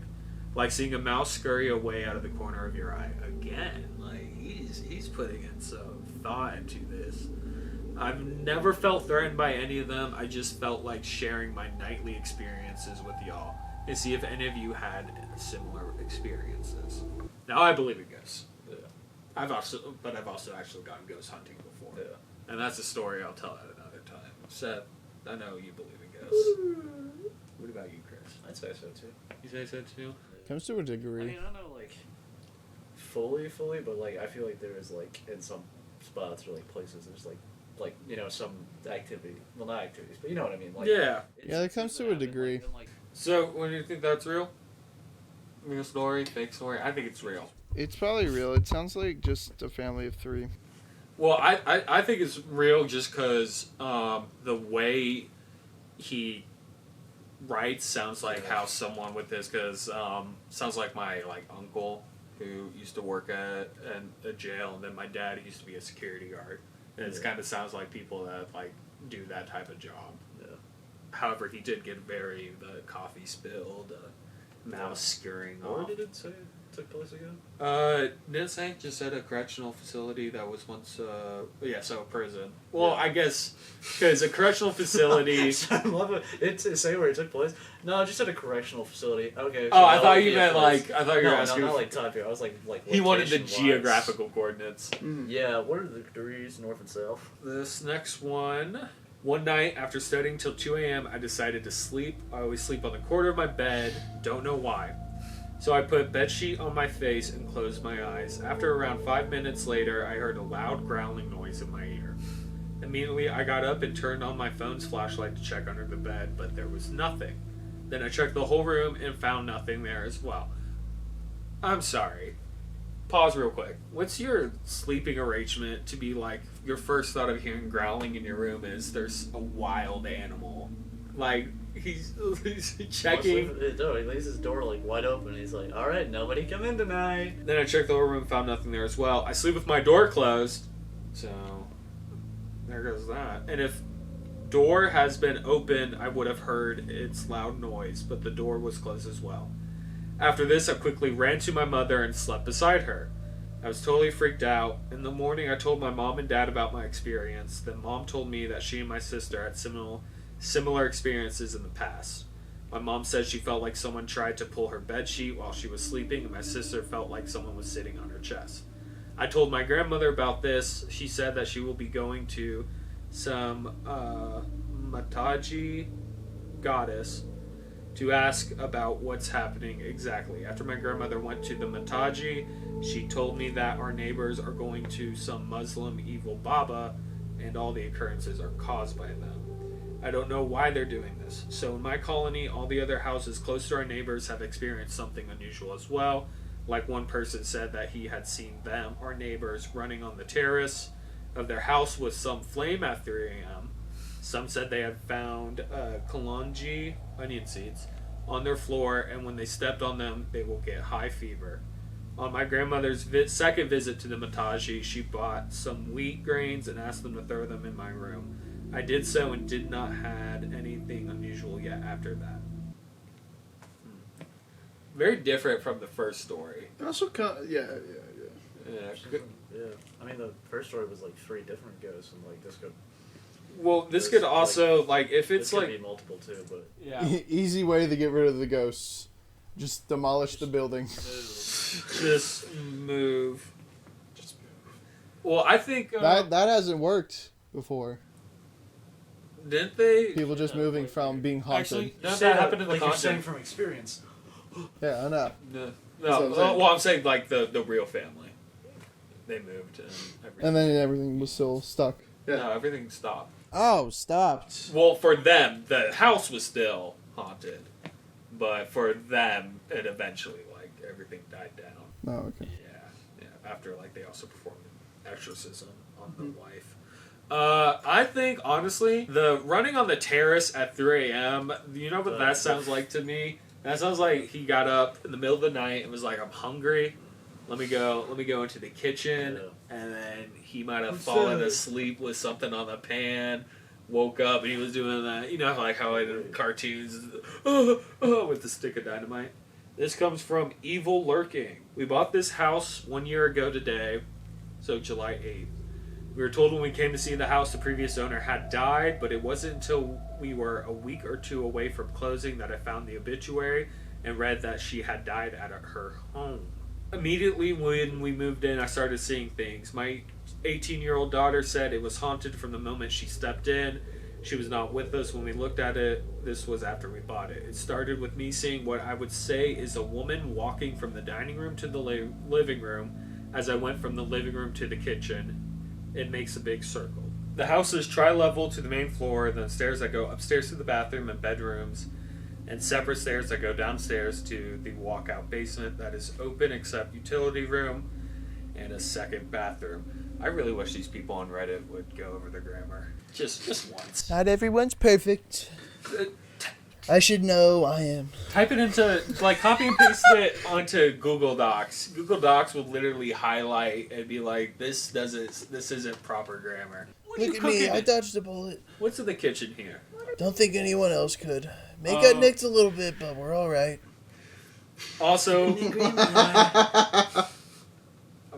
Like seeing a mouse scurry away out of the corner of your eye. Again, like he's putting in some thought into this. I've never felt threatened by any of them. I just felt like sharing my nightly experiences with y'all. And see if any of you had similar experiences. Now I believe in ghosts. Yeah. I've also actually gone ghost hunting before. Yeah. And that's a story I'll tell at another time. Seth, I know you believe in ghosts. What about you, Chris? I'd say so too. You say so too? Comes to a I degree. mean, I don't know, like, fully, but, like, I feel like there is, like, in some spots or, like, places, there's, like, you know, some activity. Well, not activities, but you know what I mean. Like, Yeah. Yeah, it comes to a degree. So, when do you think that's real? Real story? Fake story? I think it's real. It's probably real. It sounds like just a family of 3. Well, I think it's real just because the way he writes sounds like how someone with this, because sounds like my uncle who used to work at a jail, and then my dad used to be a security guard, and it kind of sounds like people that do that type of job. Yeah. However, he did get the coffee spilled, mouse scurrying Or off. did it say it took place again? Didn't say. Just said a correctional facility that was once, so a prison. Well, Yeah. I guess, because a correctional facility... I love it. It didn't say where it took place. No, it just said a correctional facility. Okay. Oh, I that thought would you be a meant, place. I thought you were No, asking... not like time period. I was like he wanted the location-wise. geographical coordinates. Yeah, what are the degrees, north and south? This next one... One night, after studying till 2 a.m., I decided to sleep. I always sleep on the corner of my bed. Don't know why. So I put bedsheet on my face and closed my eyes. After around 5 minutes later, I heard a loud growling noise in my ear. Immediately, I got up and turned on my phone's flashlight to check under the bed, but there was nothing. Then I checked the whole room and found nothing there as well. I'm sorry. Pause real quick. What's your sleeping arrangement to be like your first thought of hearing growling in your room is there's a wild animal Like, he's He checking. leaves his door like wide open. He's like, all right, nobody come in tonight. Then I checked the whole room, found nothing there as well. I sleep with my door closed, so there goes that. And if door has been open, I would have heard its loud noise, but the door was closed as well. After this, I quickly ran to my mother and slept beside her. I was totally freaked out. In the morning, I told my mom and dad about my experience. Then mom told me that she and my sister had similar experiences in the past. My mom said she felt like someone tried to pull her bedsheet while she was sleeping, and my sister felt like someone was sitting on her chest. I told my grandmother about this. She said that she will be going to some Mataji goddess to ask about what's happening exactly. After my grandmother went to the Mataji, she told me that our neighbors are going to some Muslim evil Baba, and all the occurrences are caused by them. I don't know why they're doing this. So in my colony, all the other houses close to our neighbors have experienced something unusual as well. Like one person said that he had seen them, our neighbors, running on the terrace of their house with some flame at 3 a.m. Some said they had found kalonji, onion seeds, on their floor, and when they stepped on them, they will get high fever. On my grandmother's second visit to the Mataji, she bought some wheat grains and asked them to throw them in my room. I did so and did not had anything unusual yet after that. Very different from the first story. Also, yeah. Good. Yeah. I mean, the first story was like 3 different ghosts, and like this could. Well, this could also like if it's This could like be multiple too, but yeah, Easy way to get rid of the ghosts. Just demolish the building. just move. Well, I think That hasn't worked before. didn't they? People just moving from being haunted. Actually, that happened in the like you're saying content. from experience. Yeah, I know. No, That's what I'm saying. well, I'm saying like the real family. They moved and everything. And then everything was still stuck. No, everything stopped. Oh, stopped. Well, for them, the house was still haunted, but for them, it eventually like everything died down. Oh, okay. Yeah. After like they also performed an exorcism on the wife. I think honestly, the running on the terrace at 3 a.m. You know what that sounds like to me? That sounds like he got up in the middle of the night and was like, "I'm hungry. Let me go into the kitchen," and then he might have fallen asleep with something on the pan. Woke up and he was doing that. You know, like how in cartoons, with the stick of dynamite. This comes from Evil Lurking. We bought this house 1 year ago today, so July 8th. We were told when we came to see the house the previous owner had died, but it wasn't until we were a week or 2 away from closing that I found the obituary and read that she had died at her home. Immediately when we moved in, I started seeing things. My 18-year-old daughter said it was haunted from the moment she stepped in. She was not with us when we looked at it. This was after we bought it. It started with me seeing what I would say is a woman walking from the dining room to the living room. As I went from the living room to the kitchen, it makes a big circle. The house is tri-level to the main floor, then stairs that go upstairs to the bathroom and bedrooms, and separate stairs that go downstairs to the walkout basement that is open except utility room and a second bathroom. I really wish these people on Reddit would go over the grammar. Just once. Not everyone's perfect. I should know I am. Type it into, like, copy and paste it onto Google Docs. Google Docs will literally highlight and be like, this isn't proper grammar. What are you Look at me, cooking? I dodged a bullet. What's in the kitchen here? Don't think anyone else could. May got nicked a little bit, but we're alright. Also, I'm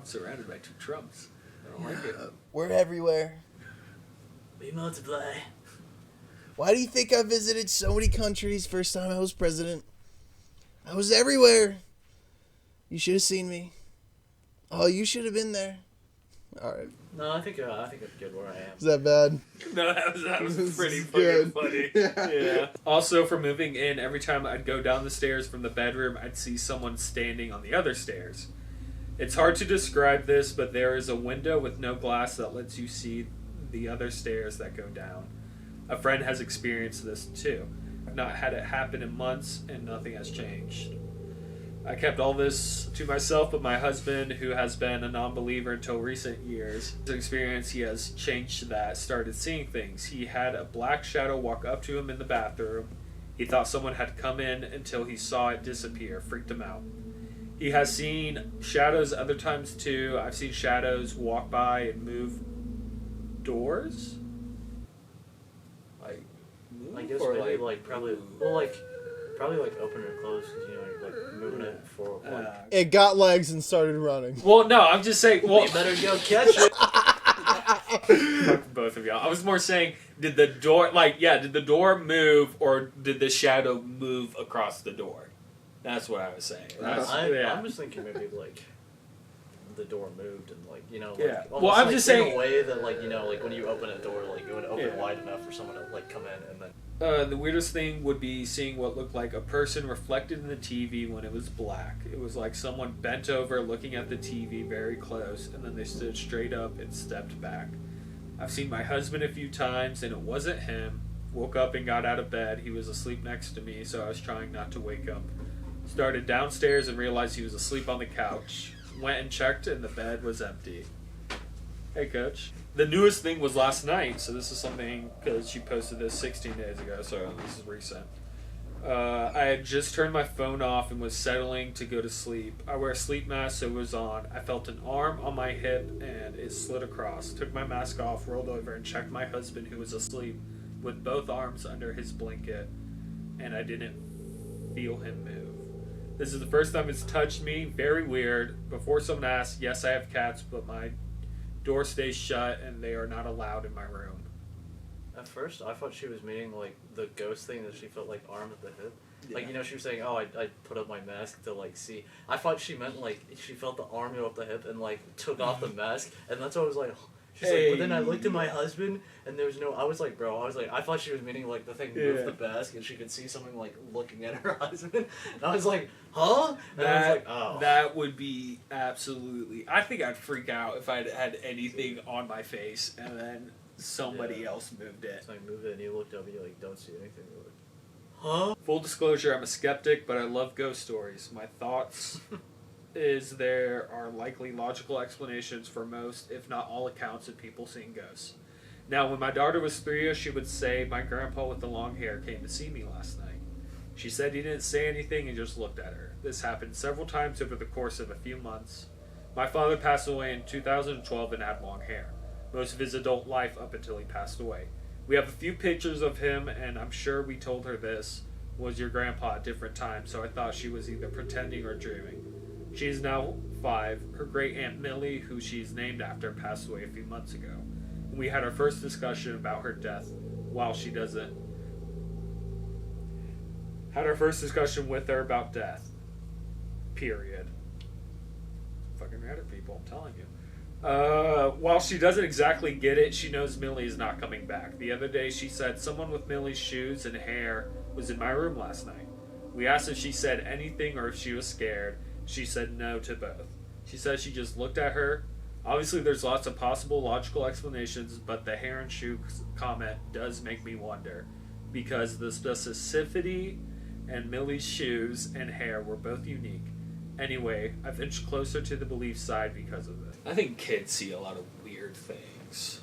surrounded by 2 Trumps. I don't like it. We're everywhere. We multiply. Why do you think I visited so many countries first time I was president? I was everywhere. You should have seen me. Oh, you should have been there. Alright. No, I think I'm good where I am. Is that bad? No, that was pretty fucking Good. funny. Yeah. Yeah. Also, for moving in, every time I'd go down the stairs from the bedroom, I'd see someone standing on the other stairs. It's hard to describe this, but there is a window with no glass that lets you see the other stairs that go down. A friend has experienced this too. I've not had it happen in months, and nothing has changed. I kept all this to myself, but my husband, who has been a non-believer until recent years, his experience, he has changed that, started seeing things. He had a black shadow walk up to him in the bathroom. He thought someone had come in until he saw it disappear, freaked him out. He has seen shadows other times too. I've seen shadows walk by and move doors. Like, move I guess or maybe like probably open or close because you know you're like moving it for like. It got legs and started running. Well, no, I'm just saying. Well, You better go catch it. fuck both of y'all. I was more saying, did the door did the door move or did the shadow move across the door? That's what I was saying. I'm just thinking maybe like the door moved and like you know like, Yeah. almost, Well, I'm like, just in saying a way that like you know like when you open a door like it would open Yeah. wide enough for someone to like come in and then. The weirdest thing would be seeing what looked like a person reflected in the TV when it was black. It was like someone bent over looking at the TV very close, and then they stood straight up and stepped back. I've seen my husband a few times, and it wasn't him. Woke up and got out of bed. He was asleep next to me, so I was trying not to wake him. Started downstairs and realized he was asleep on the couch. Went and checked, and the bed was empty. Hey, Coach. The newest thing was last night, so this is something, because she posted this 16 days ago, so this is recent. I had just turned my phone off and was settling to go to sleep. I wear a sleep mask, so it was on. I felt an arm on my hip, and it slid across. Took my mask off, rolled over, and checked my husband, who was asleep, with both arms under his blanket, and I didn't feel him move. This is the first time it's touched me. Very weird. Before someone asked, yes, I have cats, but my door stays shut and they are not allowed in my room. At first, I thought she was meaning like the ghost thing that she felt like arm at the hip. Yeah. Like you know, she was saying, "Oh, I put up my mask to like see." I thought she meant like she felt the arm go up the hip and like took off the mask, and that's what I was like. She's like, but then I looked at my husband and there was no. I was like, bro, I thought she was meaning like the thing moved the mask and she could see someone like looking at her husband. And I was like, huh? And I was like, oh. That would be absolutely. I think I'd freak out if I'd had anything on my face and then somebody else moved it. It's like move it and you looked up and you like don't see anything. You're like, huh? Full disclosure, I'm a skeptic, but I love ghost stories. My thoughts is there are likely logical explanations for most, if not all, accounts of people seeing ghosts. Now, when my daughter was 3, she would say, my grandpa with the long hair came to see me last night. She said he didn't say anything and just looked at her. This happened several times over the course of a few months. My father passed away in 2012 and had long hair, most of his adult life up until he passed away. We have a few pictures of him, and I'm sure we told her this was your grandpa at different times, so I thought she was either pretending or dreaming. She is now 5. Her great aunt Millie, who she's named after, passed away a few months ago. We had our first discussion about her death while she doesn't. Had our first discussion with her about death. Period. Fucking Reddit people, I'm telling you. While she doesn't exactly get it, she knows Millie is not coming back. The other day she said someone with Millie's shoes and hair was in my room last night. We asked if she said anything or if she was scared. She said no to both. She said she just looked at her. Obviously, there's lots of possible logical explanations, but the hair and shoe comment does make me wonder. Because the specificity and Millie's shoes and hair were both unique. Anyway, I've inched closer to the belief side because of it. I think kids see a lot of weird things.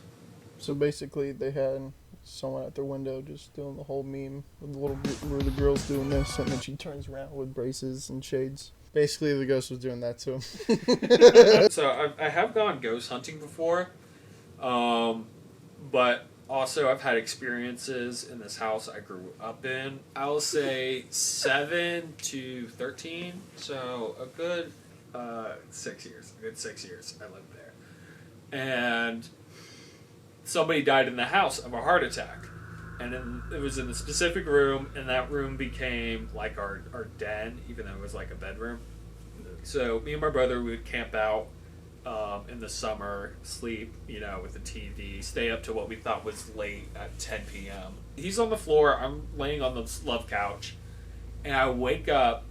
So basically, they had someone at their window just doing the whole meme with where the girl's doing this, and then she turns around with braces and shades. Basically, the ghost was doing that to him. So I have gone ghost hunting before, but also I've had experiences in this house I grew up in. I'll say 7 to 13, so a good 6 years. A good 6 years I lived there. And somebody died in the house of a heart attack. And it was in the specific room, and that room became like our den, even though it was like a bedroom. So me and my brother, we would camp out in the summer, sleep, with the TV, stay up to what we thought was late at 10 p.m. He's on the floor, I'm laying on the love couch, and I wake up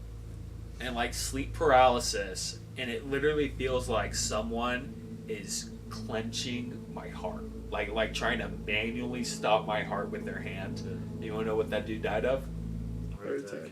and like sleep paralysis, and it literally feels like someone is clenching my heart. Like trying to manually stop my heart with their hand. You want to know what that dude died of? Heart attack.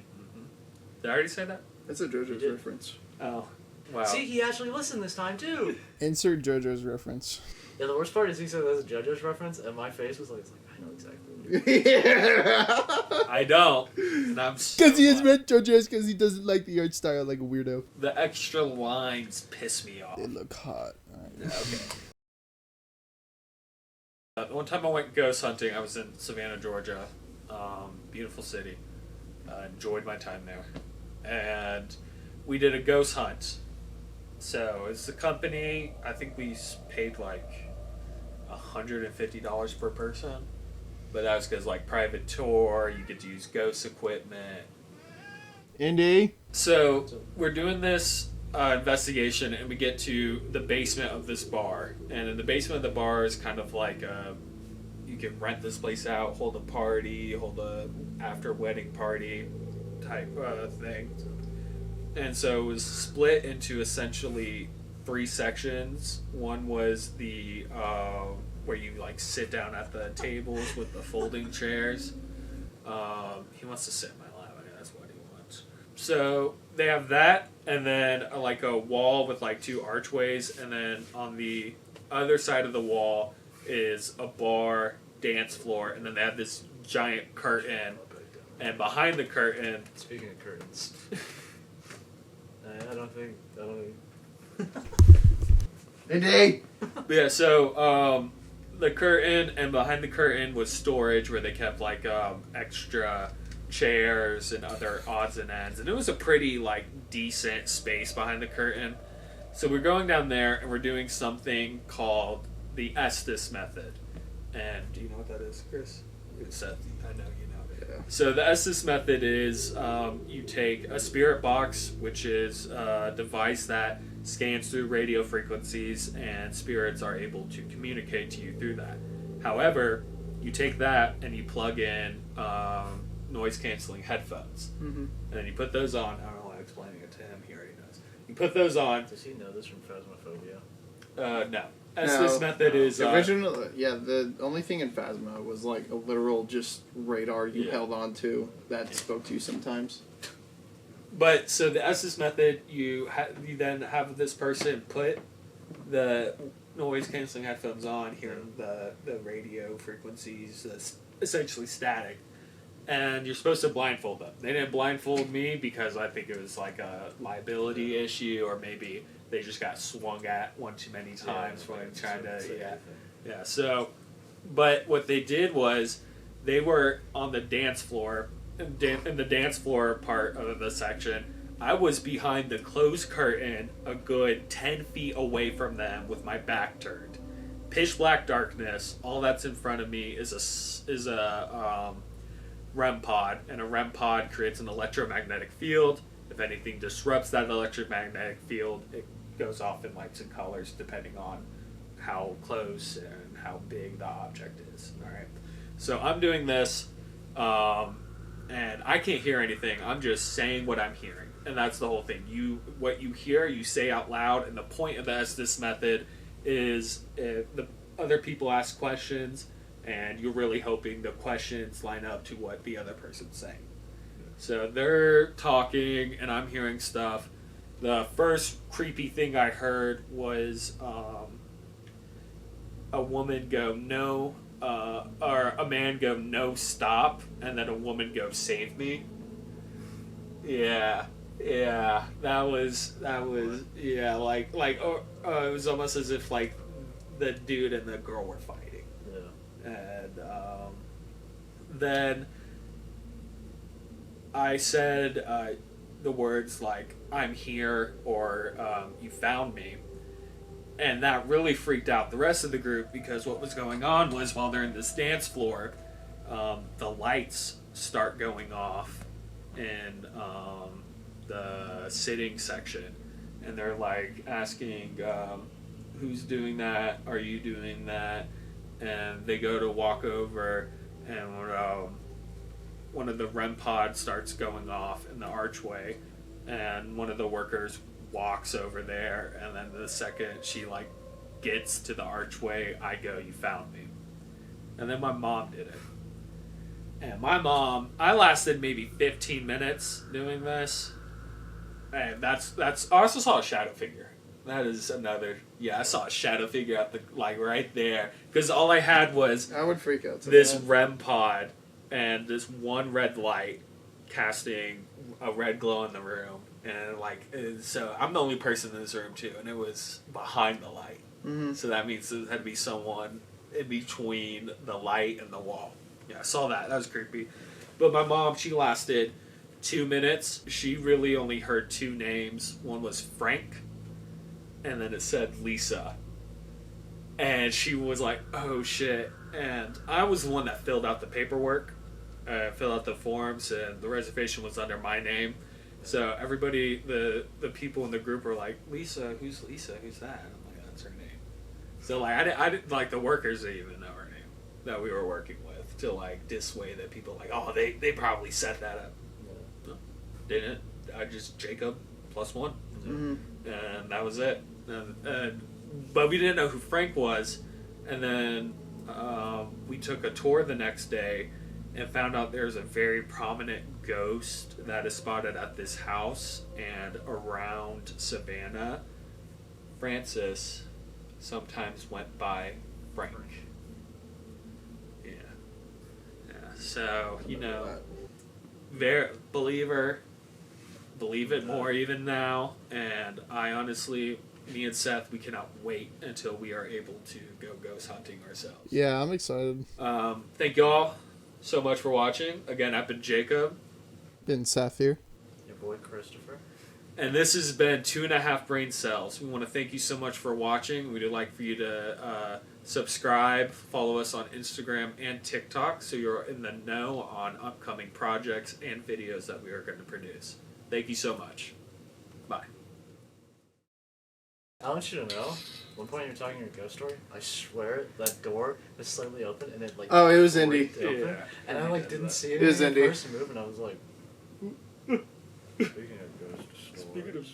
Did I already say that? That's a JoJo's did. reference. Oh, wow. See, he actually listened this time too. Insert JoJo's reference. Yeah, the worst part is he said that's a JoJo's reference, and my face was like, I know exactly what you're Yeah. I don't. And I'm so Because he has glad. meant JoJo's because he doesn't like the art style like a weirdo. The extra lines piss me off. They look hot. Alright. Okay. One time I went ghost hunting. I was in Savannah, Georgia. Beautiful city. Enjoyed my time there. And we did a ghost hunt. So it's a company. I think we paid like $150 per person. But that was because like private tour, you get to use ghost equipment. Indy? So we're doing this investigation, and we get to the basement of this bar. And in the basement of the bar is kind of like you can rent this place out, hold a party, hold a after wedding party type thing. And so it was split into essentially 3 sections. One was the where you like sit down at the tables with the folding chairs. He wants to sit in my lap. I mean, that's what he wants. So they have that, and then like a wall with like 2 archways, and then on the other side of the wall is a bar, dance floor, and then they have this giant curtain, and behind the curtain. Speaking of curtains. I don't think. Indy! Yeah, so the curtain, and behind the curtain was storage where they kept like extra chairs and other odds and ends, and it was a pretty like decent space behind the curtain. So we're going down there and we're doing something called the Estes method. And do you know what that is, Chris? Seth, I know you know. Yeah. So the Estes method is you take a spirit box, which is a device that scans through radio frequencies, and spirits are able to communicate to you through that. However, you take that and you plug in noise-canceling headphones. Mm-hmm. And then you put those on. I don't know why I'm explaining it to him. He already knows. You put those on. Does he know this from Phasmophobia? No. Estes method is... The original, the only thing in Phasma was like a literal just radar you Yeah. held on to that spoke to you sometimes. But so the Estes method, you then have this person put the noise canceling headphones on, hearing the radio frequencies, that's essentially static, and you're supposed to blindfold them. They didn't blindfold me because I think it was like a liability issue, or maybe they just got swung at one too many times when trying to yeah. So, but what they did was they were on the dance floor. In the dance floor part of the section, I was behind the closed curtain a good 10 feet away from them with my back turned. Pitch black darkness. All that's in front of me is a REM pod, and a REM pod creates an electromagnetic field. If anything disrupts that electromagnetic field, it goes off in lights and colors depending on how close and how big the object is. All right. So I'm doing this. And I can't hear anything. I'm just saying what I'm hearing, and that's the whole thing. What you hear, you say out loud. And the point of the Estes method is the other people ask questions, and you're really hoping the questions line up to what the other person's saying. So they're talking, and I'm hearing stuff. The first creepy thing I heard was a woman go no. Or a man go no stop, and then a woman go save me. Yeah, that was like it was almost as if like the dude and the girl were fighting. Yeah. And then I said the words like "I'm here" or "You found me." And that really freaked out the rest of the group, because what was going on was while they're in this dance floor, the lights start going off in the sitting section. And they're like asking, who's doing that? Are you doing that? And they go to walk over, and one of the REM pods starts going off in the archway. And one of the workers walks over there, and then the second she like gets to the archway, I go, "You found me." And then my mom did it. And my mom, I lasted maybe 15 minutes doing this, And that's. I also saw a shadow figure. That is another. Yeah, I saw a shadow figure at the right there because all I had was I would freak out. this REM pod and this one red light casting a red glow in the room, and so I'm the only person in this room too, and it was behind the light. Mm-hmm. So that means there had to be someone in between the light and the wall. Yeah, I saw that. That was creepy. But my mom, she lasted 2 minutes. She really only heard 2 names. One was Frank, and then it said Lisa. And she was like, oh shit. And I was the one that filled out the paperwork, filled out the forms, and the reservation was under my name. So everybody, the people in the group were like, Lisa? Who's that? And I'm like, that's her name. So I didn't like the workers didn't even know her name that we were working with to dissuade that people they probably set that up. Yeah. No, didn't. I just Jacob +1, Mm-hmm. and that was it. But we didn't know who Frank was, and then we took a tour the next day and found out there's a very prominent ghost that is spotted at this house and around Savannah. Francis sometimes went by Frank. Yeah. So very believer, believe it more even now, and I honestly, me and Seth, we cannot wait until we are able to go ghost hunting ourselves. Yeah, I'm excited. Thank you all so much for watching. Again, I've been Jacob. Been Seth here. Your boy Christopher. And this has been 2.5 Brain Cells. We want to thank you so much for watching. We'd like for you to subscribe, follow us on Instagram and TikTok so you're in the know on upcoming projects and videos that we are going to produce. Thank you so much. Bye. I want you to know, one point you were talking your ghost story, I swear that door was slightly open and it Oh, it was Indy. creaked open, Yeah. and I didn't see It was any Indy. person move, and I was like, speaking of ghost stories. Speaking of